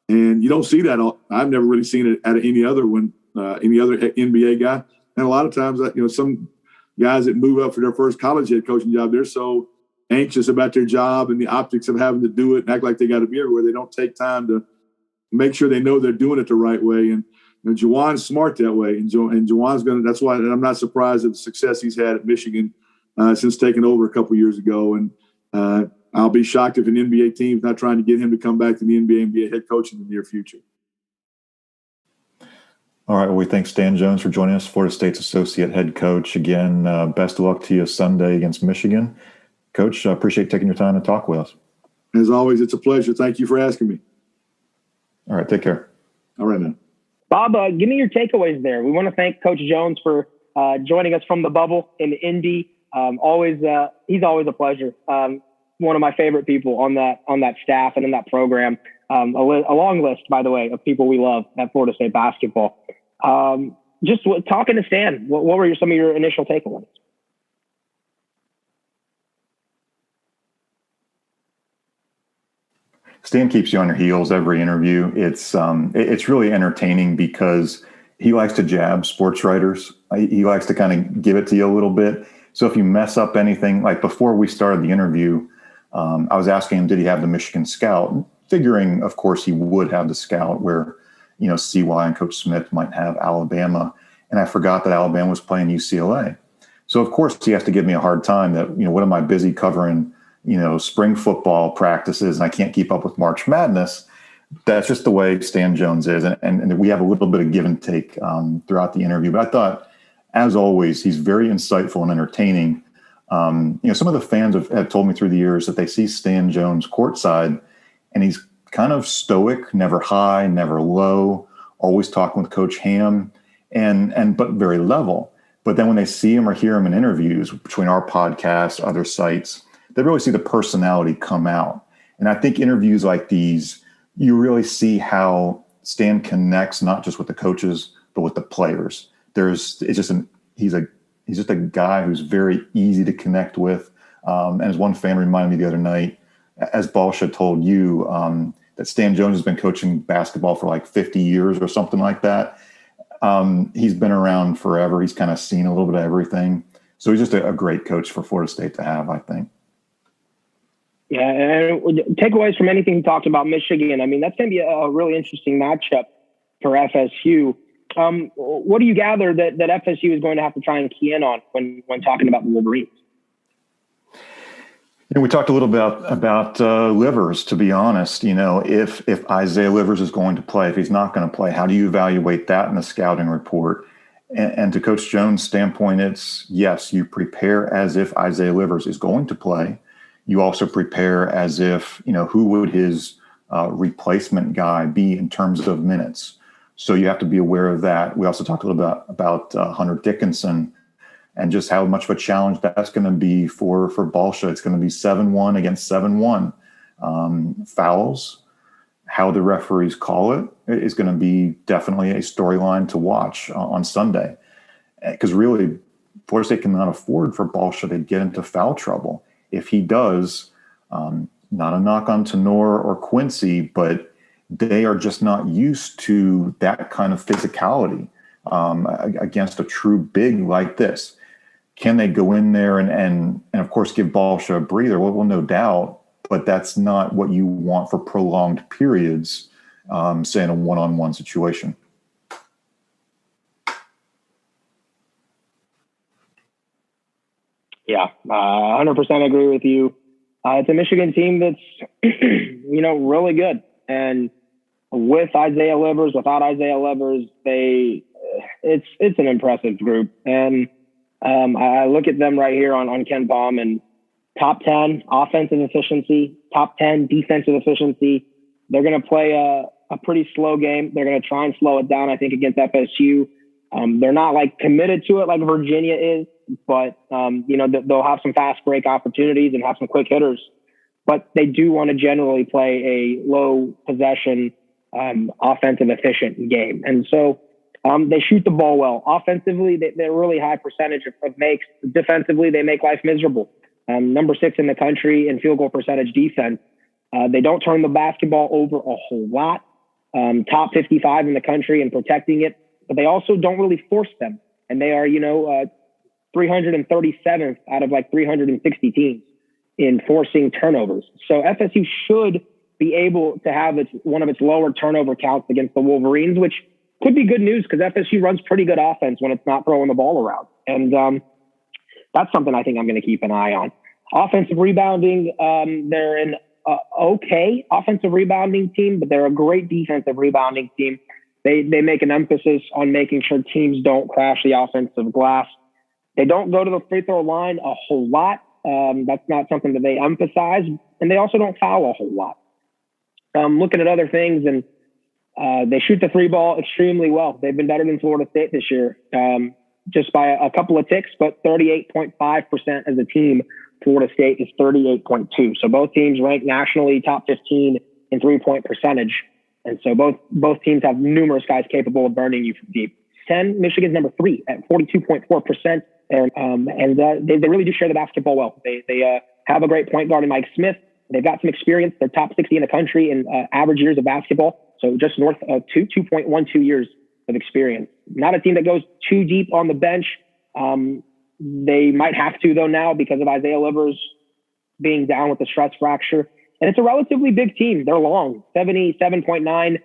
And you don't see that. I've never really seen it out of any other NBA guy. And a lot of times, some guys that move up for their first college head coaching job, they're so anxious about their job and the optics of having to do it and act like they got to be everywhere. They don't take time to make sure they know they're doing it the right way. And Juwan's smart that way. And Juwan's that's why I'm not surprised at the success he's had at Michigan since taking over a couple years ago. And I'll be shocked if an NBA team's not trying to get him to come back to the NBA head coach in the near future. All right. Well, we thank Stan Jones for joining us, Florida State's associate head coach. Again, best of luck to you Sunday against Michigan. Coach, I appreciate taking your time to talk with us. As always, it's a pleasure. Thank you for asking me. All right. Take care. All right, now. Bob, give me your takeaways there. We want to thank Coach Jones for joining us from the bubble in Indy. He's always a pleasure. One of my favorite people on that staff and in that program. A long list, by the way, of people we love at Florida State basketball. Just talking to Stan, what were some of your initial takeaways? Stan keeps you on your heels every interview. It's really entertaining because he likes to jab sports writers. He likes to kind of give it to you a little bit. So if you mess up anything, like before we started the interview, I was asking him, did he have the Michigan scout? Figuring, of course, he would have the scout where, CY and Coach Smith might have Alabama. And I forgot that Alabama was playing UCLA. So, of course, he has to give me a hard time that, what am I busy covering, spring football practices and I can't keep up with March Madness. That's just the way Stan Jones is. And we have a little bit of give and take throughout the interview. But I thought, as always, he's very insightful and entertaining. Some of the fans have told me through the years that they see Stan Jones courtside and he's kind of stoic, never high, never low, always talking with Coach Ham but very level. But then when they see him or hear him in interviews between our podcast, other sites, they really see the personality come out. And I think interviews like these, you really see how Stan connects not just with the coaches, but with the players. He's just a guy who's very easy to connect with. And as one fan reminded me the other night, as Balsha told you, that Stan Jones has been coaching basketball for like 50 years or something like that. He's been around forever. He's kind of seen a little bit of everything. So he's just a great coach for Florida State to have, I think. Yeah, and takeaways from anything he talked about Michigan. I mean, that's going to be a really interesting matchup for FSU. What do you gather that FSU is going to have to try and key in on when talking about the Wolverines? We talked a little bit about Livers, to be honest. If Isaiah Livers is going to play, if he's not going to play, how do you evaluate that in the scouting report? And to Coach Jones' standpoint, it's yes, you prepare as if Isaiah Livers is going to play. You also prepare as if, who would his replacement guy be in terms of minutes? So you have to be aware of that. We also talked a little bit about Hunter Dickinson and just how much of a challenge that's going to be for Balsha. It's going to be 7-1 against 7-1. Fouls, how the referees call it is going to be definitely a storyline to watch on Sunday. Because really, Florida State cannot afford for Balsha to get into foul trouble. If he does, not a knock on Tenor or Quincy, but they are just not used to that kind of physicality against a true big like this. Can they go in there and of course give Balsha a breather? Well, no doubt, but that's not what you want for prolonged periods, say in a one-on-one situation. Yeah, 100% agree with you. It's a Michigan team that's, really good. And with Isaiah Livers, without Isaiah Livers, it's an impressive group. And I look at them right here on Ken Palm, and top 10 offensive efficiency, top 10 defensive efficiency. They're going to play a pretty slow game. They're going to try and slow it down, I think, against FSU. They're not committed to it like Virginia is, but they'll have some fast break opportunities and have some quick hitters. But they do want to generally play a low possession, offensive efficient game. And so they shoot the ball well. Offensively, they're really high percentage of makes. Defensively, they make life miserable. Number 6 in the country in field goal percentage defense. They don't turn the basketball over a whole lot. Top 55 in the country in protecting it, but they also don't really force them. And they are, 337th out of 360 teams in forcing turnovers. So FSU should be able to have one of its lower turnover counts against the Wolverines, which could be good news because FSU runs pretty good offense when it's not throwing the ball around. And that's something I think I'm going to keep an eye on. Offensive rebounding, they're an okay offensive rebounding team, but they're a great defensive rebounding team. They make an emphasis on making sure teams don't crash the offensive glass. They don't go to the free throw line a whole lot. That's not something that they emphasize. And they also don't foul a whole lot. Looking at other things, and they shoot the three ball extremely well. They've been better than Florida State this year, just by a couple of ticks, but 38.5% as a team. Florida State is 38.2. So both teams rank nationally top 15 in 3-point percentage. And so both teams have numerous guys capable of burning you from deep. 10, Michigan's number 3 at 42.4%. And they really do share the basketball well. They have a great point guard in Mike Smith. They've got some experience. They're top 60 in the country in average years of basketball. So just north of 2.12 years of experience. Not a team that goes too deep on the bench. They might have to, though, now because of Isaiah Livers being down with the stress fracture. And it's a relatively big team. They're long, 77.9,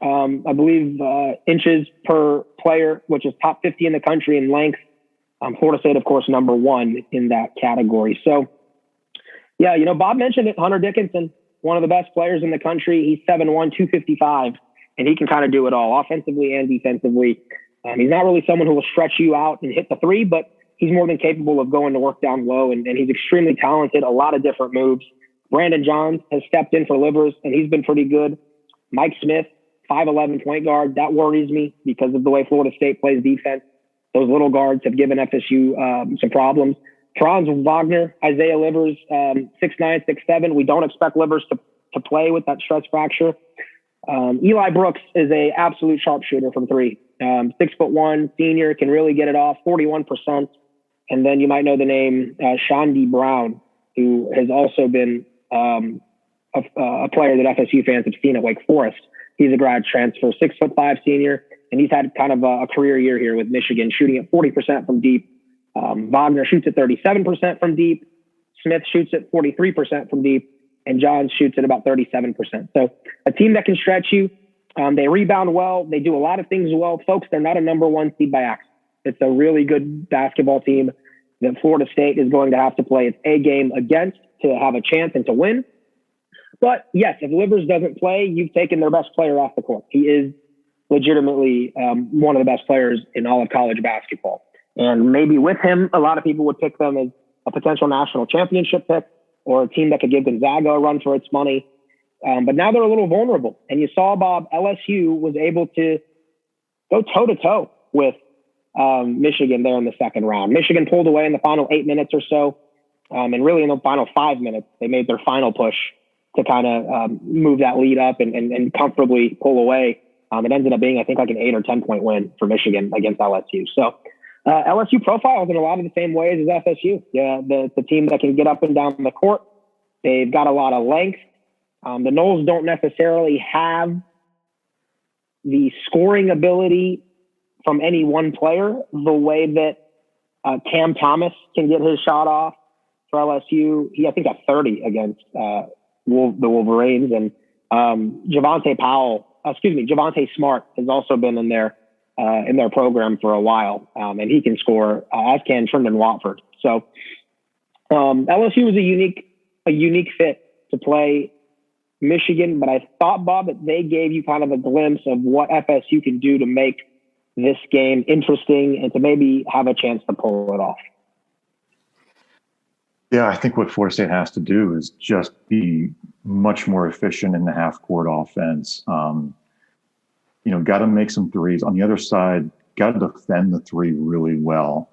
I believe, inches per player, which is top 50 in the country in length. Florida State, of course, number 1 in that category. So, yeah, Bob mentioned it. Hunter Dickinson, one of the best players in the country. He's 7'1", 255, and he can kind of do it all, offensively and defensively. He's not really someone who will stretch you out and hit the three, but he's more than capable of going to work down low, and he's extremely talented, a lot of different moves. Brandon Johns has stepped in for Livers, and he's been pretty good. Mike Smith, 5'11" point guard. That worries me because of the way Florida State plays defense. Those little guards have given FSU some problems. Franz Wagner, Isaiah Livers, 6'9", 6'7". We don't expect Livers to play with that stress fracture. Eli Brooks is a absolute sharpshooter from 3. 6'1", senior, can really get it off, 41%. And then you might know the name Shandy Brown, who has also been a player that FSU fans have seen at Wake Forest. He's a grad transfer, 6'5" senior, and he's had kind of a career year here with Michigan, shooting at 40% from deep. Wagner shoots at 37% from deep. Smith shoots at 43% from deep, and Johns shoots at about 37%. So a team that can stretch you. They rebound well. They do a lot of things well. Folks, they're not a number 1 seed by accident. It's a really good basketball team that Florida State is going to have to play its A game against to have a chance and to win. But yes, if Livers doesn't play, you've taken their best player off the court. He is legitimately one of the best players in all of college basketball. And maybe with him, a lot of people would pick them as a potential national championship pick or a team that could give Gonzaga a run for its money. But now they're a little vulnerable. And you saw, Bob, LSU was able to go toe-to-toe with Michigan there in the second round. Michigan pulled away in the final 8 minutes or so. And really in the final 5 minutes, they made their final push to kind of move that lead up and comfortably pull away. It ended up being, I think, like an 8 or 10 point win for Michigan against LSU. So LSU profiles in a lot of the same ways as FSU. Yeah, the team that can get up and down the court. They've got a lot of length. The Noles don't necessarily have the scoring ability from any one player the way that Cam Thomas can get his shot off for LSU. He, I think, got 30 against the Wolverines. And Javante Smart has also been in their program for a while, and he can score, as can Trendon Watford. So LSU was a unique fit to play Michigan, but I thought, Bob, that they gave you kind of a glimpse of what FSU can do to make this game interesting and to maybe have a chance to pull it off. Yeah, I think what Florida State has to do is just be much more efficient in the half-court offense. Got to make some threes. On the other side, got to defend the three really well.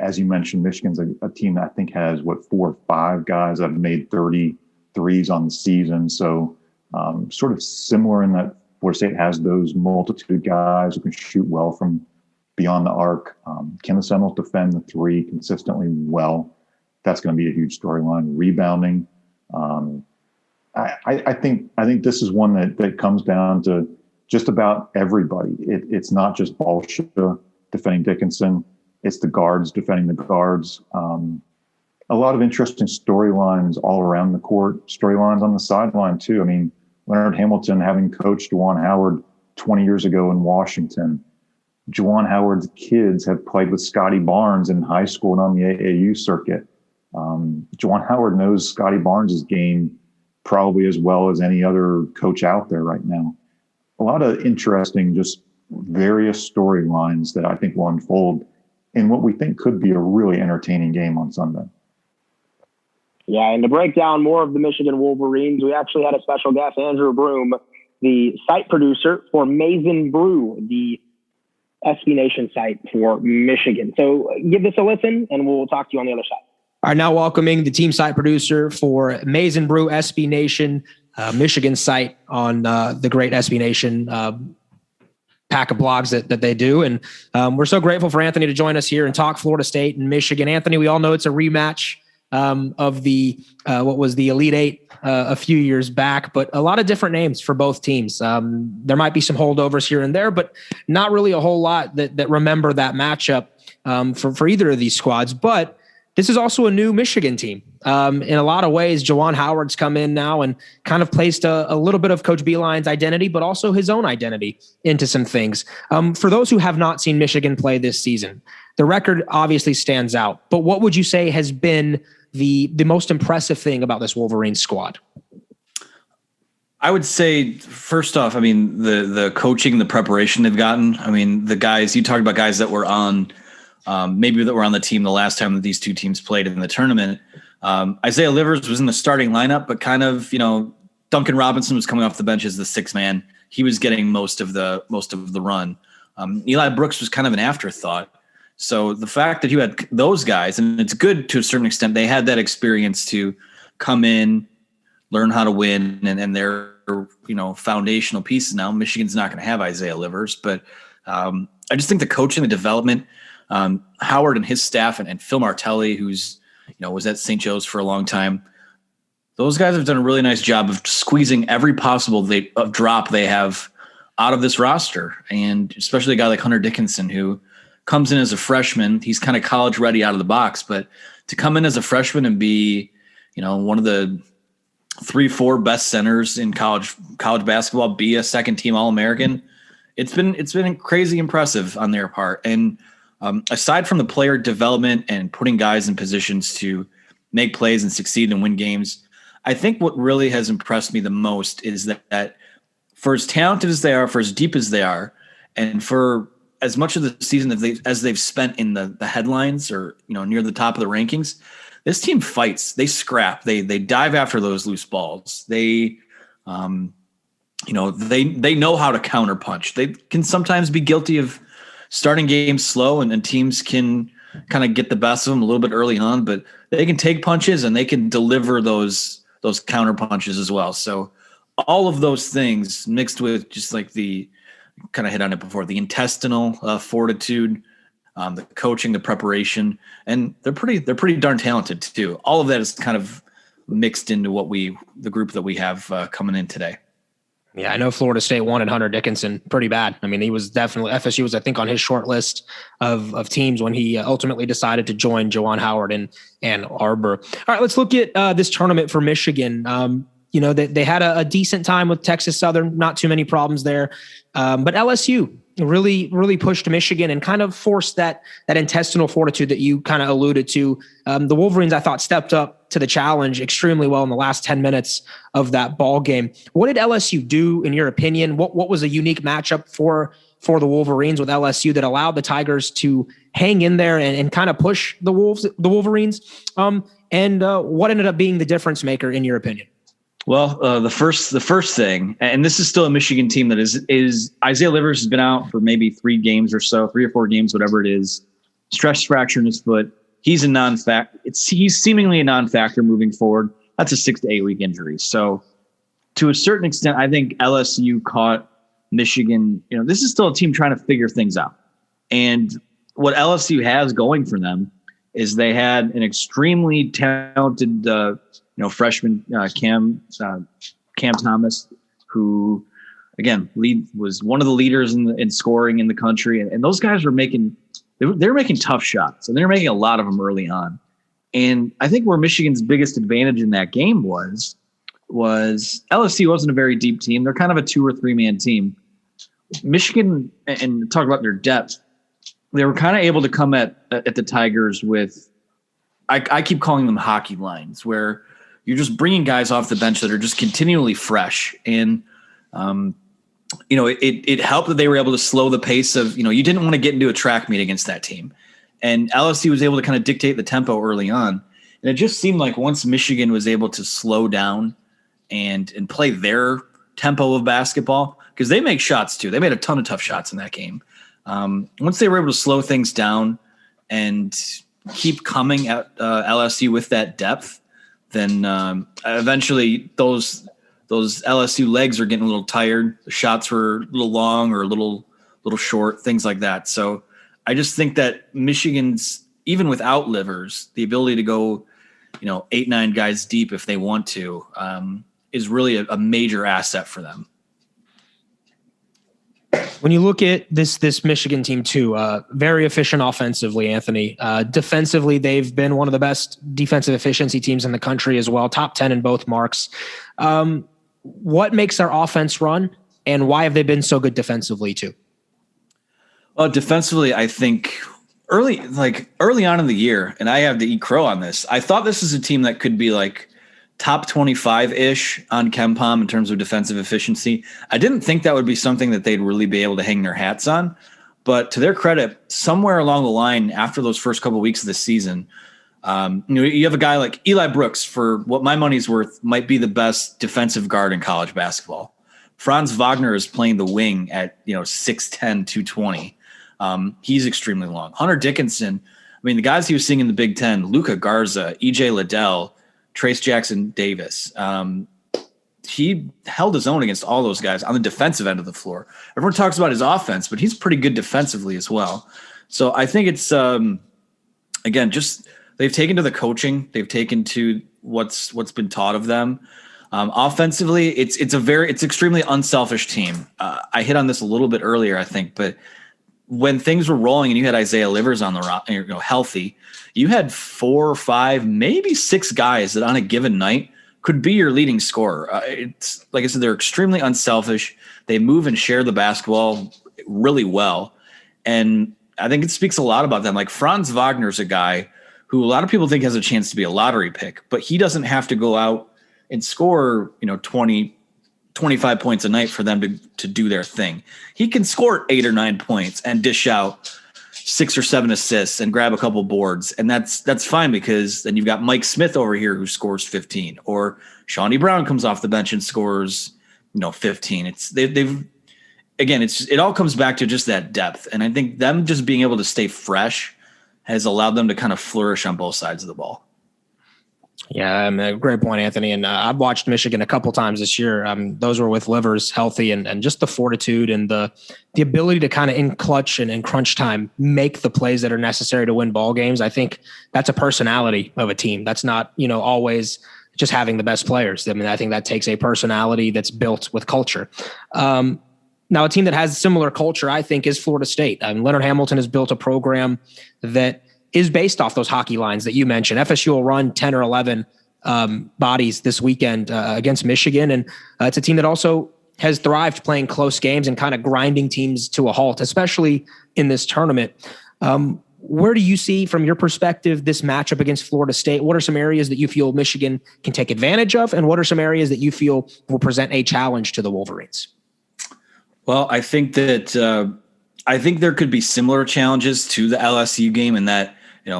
As you mentioned, Michigan's a team that I think has, 4 or 5 guys that have made 30 threes on the season. So sort of similar in that Florida State has those multitude of guys who can shoot well from beyond the arc. Can the Seminoles defend the three consistently well? That's going to be a huge storyline. Rebounding. I think this is one that comes down to just about everybody. It's not just Balsha defending Dickinson. It's the guards defending the guards. A lot of interesting storylines all around the court, storylines on the sideline too. I mean, Leonard Hamilton having coached Juwan Howard 20 years ago in Washington. Juwan Howard's kids have played with Scotty Barnes in high school and on the AAU circuit. Juwan Howard knows Scotty Barnes' game probably as well as any other coach out there right now. A lot of interesting, just various storylines that I think will unfold in what we think could be a really entertaining game on Sunday. Yeah, and to break down more of the Michigan Wolverines, we actually had a special guest, Andrew Broom, the site producer for Maizen Brew, the SB Nation site for Michigan. So give this a listen, and we'll talk to you on the other side. All right, now welcoming the team site producer for Maizen Brew, SB Nation, Michigan site on the great SB Nation pack of blogs that they do. And we're so grateful for Anthony to join us here and talk Florida State and Michigan. Anthony, we all know it's a rematch of the what was the Elite Eight a few years back, but a lot of different names for both teams. There might be some holdovers here and there, but not really a whole lot that remember that matchup for either of these squads. But this is also a new Michigan team. In a lot of ways, Juwan Howard's come in now and kind of placed a little bit of Coach Beilein's identity, but also his own identity into some things. For those who have not seen Michigan play this season, the record obviously stands out. But what would you say has been the most impressive thing about this Wolverines squad? I would say, first off, I mean, the coaching, the preparation they've gotten. I mean, the guys, you talked about guys that were on maybe that were on the team the last time that these two teams played in the tournament. Isaiah Livers was in the starting lineup, but kind of, Duncan Robinson was coming off the bench as the sixth man. He was getting most of the run. Eli Brooks was kind of an afterthought. So the fact that you had those guys, and it's good to a certain extent, they had that experience to come in, learn how to win, and they're, foundational pieces now. Michigan's not going to have Isaiah Livers, but I just think the coaching, the development, Howard and his staff and Phil Martelli, who's, was at St. Joe's for a long time. Those guys have done a really nice job of squeezing every possible drop they have out of this roster. And especially a guy like Hunter Dickinson, who comes in as a freshman. He's kind of college ready out of the box, but to come in as a freshman and be, one of the 3-4 best centers in college basketball, be a second team All-American, it's been crazy impressive on their part. And aside from the player development and putting guys in positions to make plays and succeed and win games, I think what really has impressed me the most is that for as talented as they are, for as deep as they are, and for as much of the season as they've spent in the headlines or near the top of the rankings, this team fights. They scrap. They dive after those loose balls. They they know how to counterpunch. They can sometimes be guilty of starting games slow, and teams can kind of get the best of them a little bit early on, but they can take punches and they can deliver those counter punches as well. So all of those things mixed with just like the kind of hit on it before, the intestinal fortitude, the coaching, the preparation, and they're pretty darn talented too. All of that is kind of mixed into the group that we have coming in today. Yeah, I know Florida State wanted Hunter Dickinson pretty bad. I mean, he was definitely, FSU was, I think, on his short list of teams when he ultimately decided to join Juwan Howard in Ann Arbor. All right, let's look at this tournament for Michigan. They had a decent time with Texas Southern, not too many problems there. But LSU really pushed Michigan and kind of forced that intestinal fortitude that you kind of alluded to. The Wolverines, I thought, stepped up to the challenge extremely well in the last 10 minutes of that ball game. What did LSU do, in your opinion? What was a unique matchup for the Wolverines with LSU that allowed the Tigers to hang in there and kind of push the Wolverines? And what ended up being the difference maker, in your opinion? Well, the first thing, and this is still a Michigan team that is Isaiah Livers has been out for maybe 3 or 4 games, whatever it is. Stress fracture in his foot. He's a non-factor. He's seemingly a non-factor moving forward. That's a 6 to 8 week injury. So to a certain extent, I think LSU caught Michigan. This is still a team trying to figure things out. And what LSU has going for them is they had an extremely talented, freshman Cam Thomas, who again was one of the leaders in scoring in the country, and those guys were making tough shots, and they're making a lot of them early on. And I think where Michigan's biggest advantage in that game was LSU wasn't a very deep team. They're kind of a 2 or 3 man team. Michigan, and talk about their depth, they were kind of able to come at the Tigers with, I keep calling them hockey lines, where you're just bringing guys off the bench that are just continually fresh. And, it helped that they were able to slow the pace of, you didn't want to get into a track meet against that team. And LSU was able to kind of dictate the tempo early on. And it just seemed like once Michigan was able to slow down and play their tempo of basketball, because they make shots too. They made a ton of tough shots in that game. Once they were able to slow things down and keep coming at LSU with that depth, then eventually those LSU legs are getting a little tired. The shots were a little long or a little short, things like that. So I just think that Michigan's, even without Livers, the ability to go, 8-9 guys deep if they want to, is really a major asset for them. When you look at this Michigan team too, very efficient offensively, Anthony. Defensively, they've been one of the best defensive efficiency teams in the country as well, top 10 in both marks. What makes their offense run, and why have they been so good defensively too? Well, defensively, I think early on in the year, and I have to eat crow on this, I thought this is a team that could be like top 25-ish on KenPom in terms of defensive efficiency. I didn't think that would be something that they'd really be able to hang their hats on. But to their credit, somewhere along the line after those first couple of weeks of the season, you have a guy like Eli Brooks, for what my money's worth, might be the best defensive guard in college basketball. Franz Wagner is playing the wing at 6'10", 220. He's extremely long. Hunter Dickinson, the guys he was seeing in the Big Ten, Luka Garza, E.J. Liddell, Trace Jackson Davis. He held his own against all those guys on the defensive end of the floor. Everyone talks about his offense, but he's pretty good defensively as well. So I think it's, again, just they've taken to the coaching. They've taken to what's been taught of them. Offensively, it's extremely unselfish team. I hit on this a little bit earlier, I think, but when things were rolling and you had Isaiah Livers on the healthy, you had 4 or 5, maybe 6 guys that on a given night could be your leading scorer. It's like I said, they're extremely unselfish. They move and share the basketball really well. And I think it speaks a lot about them. Like Franz Wagner's a guy who a lot of people think has a chance to be a lottery pick, but he doesn't have to go out and score, 20, 25 points a night for them to do their thing. He can score 8 or 9 points and dish out 6 or 7 assists and grab a couple boards. And that's fine, because then you've got Mike Smith over here who scores 15, or Shandy Brown comes off the bench and scores 15. It all comes back to just that depth. And I think them just being able to stay fresh has allowed them to kind of flourish on both sides of the ball. Yeah, great point, Anthony. And I've watched Michigan a couple times this year. Those were with livers healthy, and just the fortitude and the ability to kind of in clutch and in crunch time make the plays that are necessary to win ball games. I think that's a personality of a team. That's not always just having the best players. I mean, I think that takes a personality that's built with culture. Now, a team that has similar culture, I think, is Florida State. Leonard Hamilton has built a program that is based off those hockey lines that you mentioned. FSU will run 10 or 11 bodies this weekend against Michigan. And it's a team that also has thrived playing close games and kind of grinding teams to a halt, especially in this tournament. Where do you see, from your perspective, this matchup against Florida State? What are some areas that you feel Michigan can take advantage of? And what are some areas that you feel will present a challenge to the Wolverines? Well, I think that there could be similar challenges to the LSU game in that,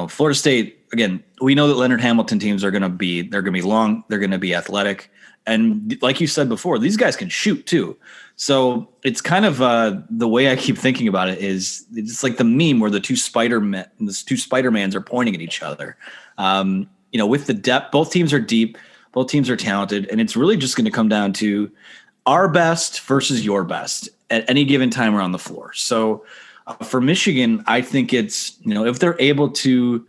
Florida State, again, we know that Leonard Hamilton teams they're going to be long, they're going to be athletic. And like you said before, these guys can shoot too. So it's kind of the way I keep thinking about it is it's like the meme where the two Spider-Mans are pointing at each other. With the depth, both teams are deep, both teams are talented, and it's really just going to come down to our best versus your best at any given time around the floor. So for Michigan, I think it's, if they're able to,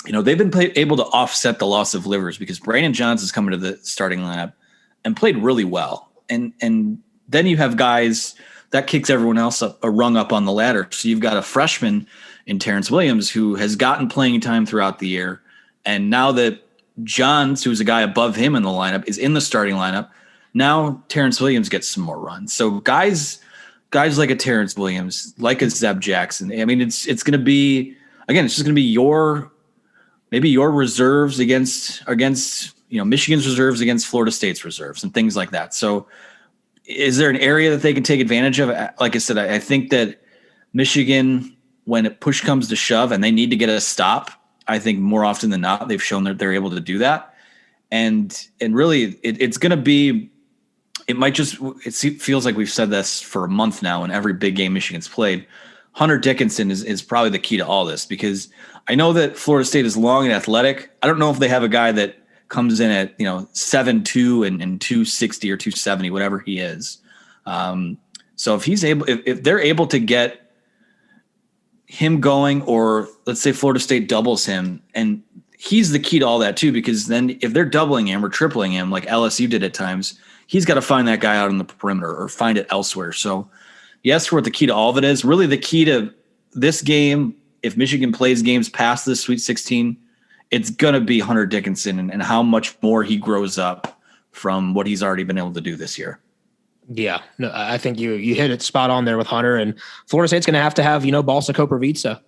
they've been able to offset the loss of livers because Brandon Johns is coming to the starting lineup and played really well. And then you have guys that kicks everyone else up a rung up on the ladder. So you've got a freshman in Terrence Williams who has gotten playing time throughout the year. And now that Johns, who's a guy above him in the lineup, is in the starting lineup, now Terrence Williams gets some more runs. So guys like a Terrence Williams, like a Zeb Jackson. I mean, it's going to be, again, it's just going to be your reserves against Michigan's reserves against Florida State's reserves and things like that. So is there an area that they can take advantage of? Like I said, I think that Michigan, when push comes to shove and they need to get a stop, I think more often than not, they've shown that they're able to do that. And really it's going to be, it feels like we've said this for a month now in every big game Michigan's played. Hunter Dickinson is probably the key to all this because I know that Florida State is long and athletic. I don't know if they have a guy that comes in at 7'2" and 260 or 270, whatever he is. So if they're able to get him going, or let's say Florida State doubles him, and he's the key to all that too, because then if they're doubling him or tripling him like LSU did at times, he's got to find that guy out on the perimeter or find it elsewhere. So yes, what the key to all of it is. Really the key to this game, if Michigan plays games past this Sweet 16, it's going to be Hunter Dickinson and how much more he grows up from what he's already been able to do this year. Yeah, no, I think you hit it spot on there with Hunter, and Florida State's going to have Balsa Koprivica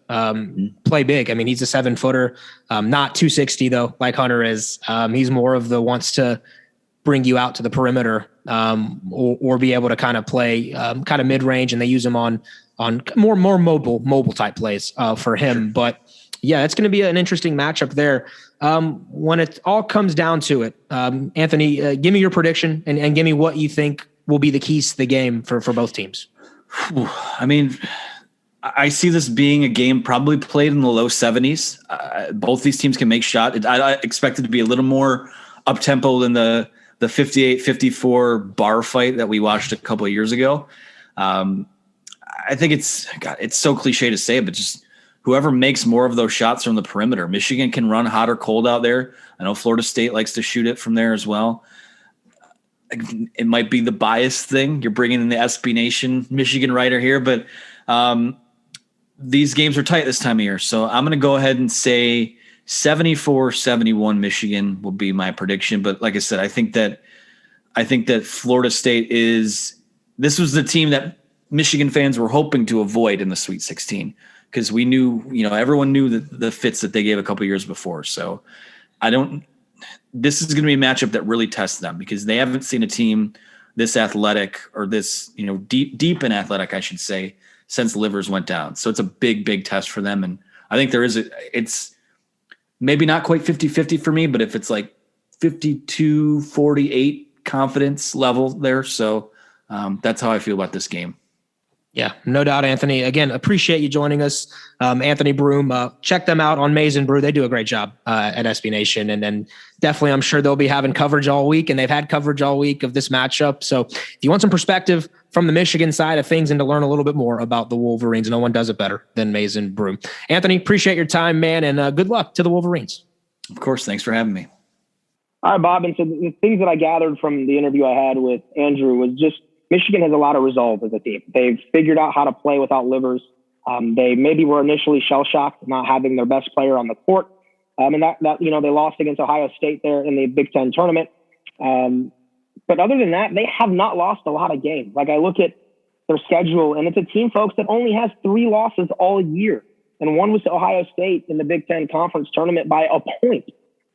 play big. I mean, he's a 7-footer, not 260 though, like Hunter is. He's more of the wants to bring you out to the perimeter or be able to kind of play kind of mid-range, and they use him on more mobile type plays for him. But yeah, it's going to be an interesting matchup there. When it all comes down to it, Anthony, give me your prediction and give me what you think will be the keys to the game for both teams. I mean, I see this being a game probably played in the low 70s. Both these teams can make shots. I expect it to be a little more up-tempo than the 58-54 bar fight that we watched a couple of years ago. I think it's so cliche to say, but just whoever makes more of those shots from the perimeter. Michigan can run hot or cold out there. I know Florida State likes to shoot it from there as well. It might be the bias thing. You're bringing in the SB Nation Michigan writer here, but these games are tight this time of year. So I'm going to go ahead and say 74-71 Michigan will be my prediction. But like I said, I think that Florida State this was the team that Michigan fans were hoping to avoid in the Sweet 16 because we knew, everyone knew the fits that they gave a couple years before. So this is going to be a matchup that really tests them because they haven't seen a team this athletic or this, deep and athletic, I should say, since Livers went down. So it's a big, big test for them. And I think it's maybe not quite 50-50 for me, but if it's like 52-48 confidence level there. So that's how I feel about this game. Yeah, no doubt, Anthony. Again, appreciate you joining us. Anthony Broom, check them out on Maize n Brew. They do a great job at SB Nation. And then definitely, I'm sure they'll be having coverage all week, and they've had coverage all week of this matchup. So if you want some perspective from the Michigan side of things and to learn a little bit more about the Wolverines, no one does it better than Maize n Brew. Anthony, appreciate your time, man, and good luck to the Wolverines. Of course. Thanks for having me. All right, Bob. And so the things that I gathered from the interview I had with Andrew was just Michigan has a lot of resolve as a team. They've figured out how to play without Livers. They maybe were initially shell-shocked not having their best player on the court. And that they lost against Ohio State there in the Big Ten tournament. But other than that, they have not lost a lot of games. Like I look at their schedule, and it's a team, folks, that only has 3 losses all year. And one was to Ohio State in the Big Ten Conference tournament by a point.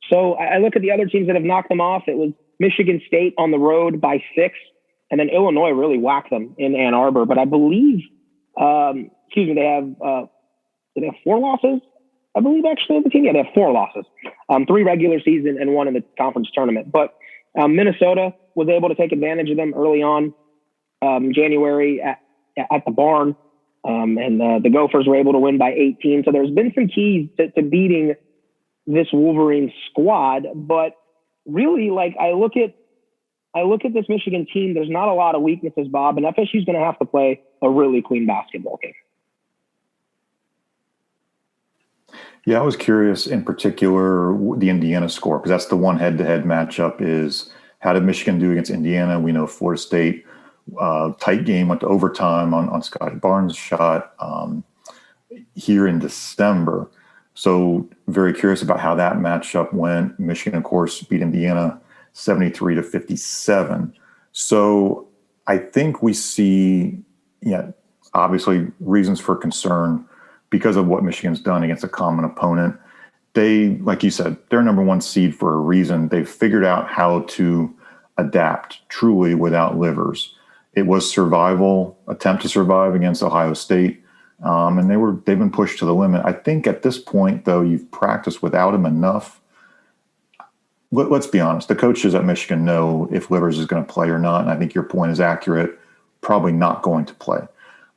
So I look at the other teams that have knocked them off. It was Michigan State on the road by 6. And then Illinois really whacked them in Ann Arbor. But I believe, they have 4 losses? I believe actually the team. Yeah, they have 4 losses. 3 regular season and 1 in the conference tournament. But Minnesota was able to take advantage of them early on January at the barn. And the Gophers were able to win by 18. So there's been some keys to beating this Wolverine squad. But really, like I look at this Michigan team, there's not a lot of weaknesses, Bob, and FSU is going to have to play a really clean basketball game. Yeah, I was curious in particular the Indiana score, because that's the one head-to-head matchup is how did Michigan do against Indiana? We know Florida State, tight game, went to overtime on Scotty Barnes' shot here in December. So very curious about how that matchup went. Michigan, of course, beat Indiana 73-57. So I think we see, obviously reasons for concern because of what Michigan's done against a common opponent. They, like you said, they're number 1 seed for a reason. They've figured out how to adapt truly without Livers. It was attempt to survive against Ohio State. And they've been pushed to the limit. I think at this point, though, you've practiced without him enough. Let's be honest. The coaches at Michigan know if Livers is going to play or not. And I think your point is accurate. Probably not going to play.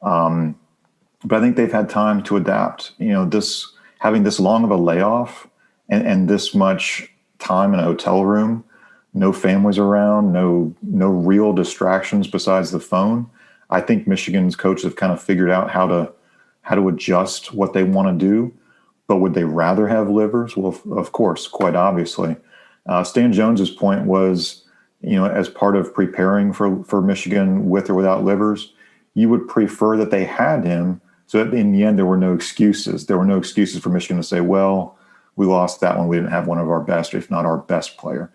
But I think they've had time to adapt. Having this long of a layoff and this much time in a hotel room, no families around, no real distractions besides the phone. I think Michigan's coaches have kind of figured out how to adjust what they want to do. But would they rather have Livers? Well, of course, quite obviously. Stan Jones's point was, as part of preparing for Michigan with or without Livers, you would prefer that they had him so that in the end there were no excuses. There were no excuses for Michigan to say, well, we lost that one. We didn't have one of our best, if not our best player.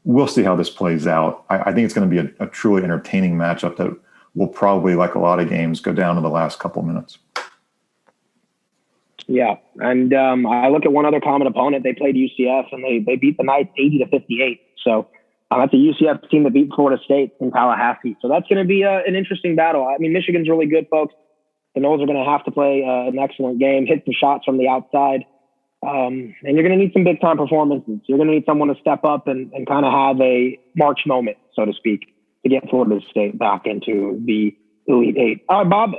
We'll see how this plays out. I think it's going to be a truly entertaining matchup that will probably, like a lot of games, go down to the last couple minutes. Yeah, and I look at one other common opponent. They played UCF, and they beat the Knights 80-58. So that's a UCF team that beat Florida State in Tallahassee. So that's going to be an interesting battle. I mean, Michigan's really good, folks. The Noles are going to have to play an excellent game, hit some shots from the outside, and you're going to need some big-time performances. You're going to need someone to step up and kind of have a March moment, so to speak, to get Florida State back into the Elite Eight. All right, Bob,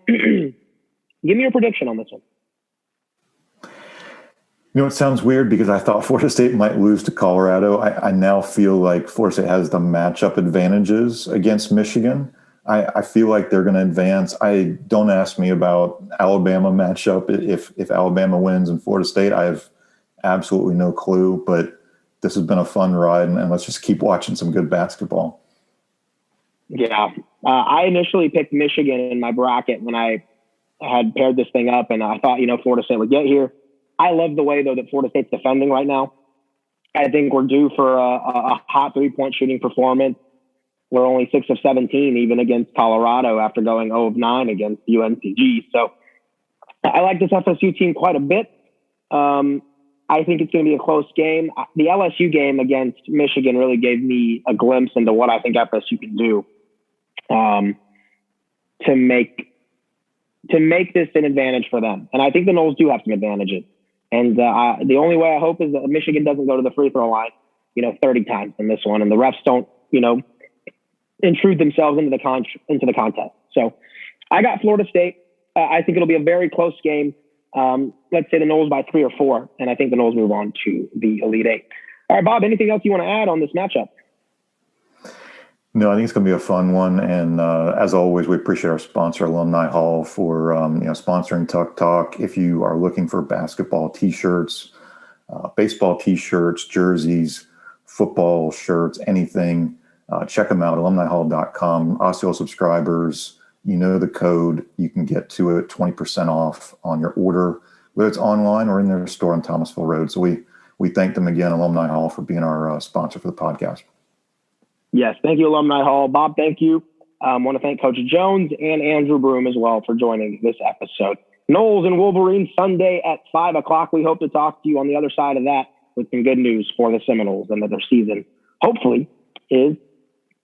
give me your prediction on this one. It sounds weird because I thought Florida State might lose to Colorado. I now feel like Florida State has the matchup advantages against Michigan. I feel like they're going to advance. Don't ask me about Alabama matchup. If Alabama wins and Florida State, I have absolutely no clue. But this has been a fun ride, and let's just keep watching some good basketball. Yeah, I initially picked Michigan in my bracket when I had paired this thing up, and I thought Florida State would get here. I love the way, though, that Florida State's defending right now. I think we're due for a hot three-point shooting performance. We're only 6 of 17, even against Colorado, after going 0 of 9 against UNCG. So I like this FSU team quite a bit. I think it's going to be a close game. The LSU game against Michigan really gave me a glimpse into what I think FSU can do to make this an advantage for them. And I think the Noles do have some advantages. And the only way I hope is that Michigan doesn't go to the free throw line. 30 times in this one, and the refs don't, intrude themselves into the contest. So I got Florida State. I think it'll be a very close game. Let's say the Noles by 3 or 4, and I think the Noles move on to the Elite Eight. All right, Bob, anything else you want to add on this matchup? No, I think it's going to be a fun one. And as always, we appreciate our sponsor, Alumni Hall, for sponsoring Tuck Talk. If you are looking for basketball T-shirts, baseball T-shirts, jerseys, football shirts, anything, check them out, alumnihall.com. Osceola subscribers, the code. You can get to it 20% off on your order, whether it's online or in their store on Thomasville Road. So we thank them again, Alumni Hall, for being our sponsor for the podcast. Yes, thank you, Alumni Hall. Bob, thank you. I want to thank Coach Jones and Andrew Broom as well for joining this episode. Noles and Wolverines Sunday at 5 o'clock. We hope to talk to you on the other side of that with some good news for the Seminoles and that their season, hopefully, is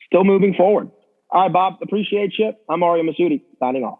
still moving forward. All right, Bob, appreciate you. I'm Mario Masudi, signing off.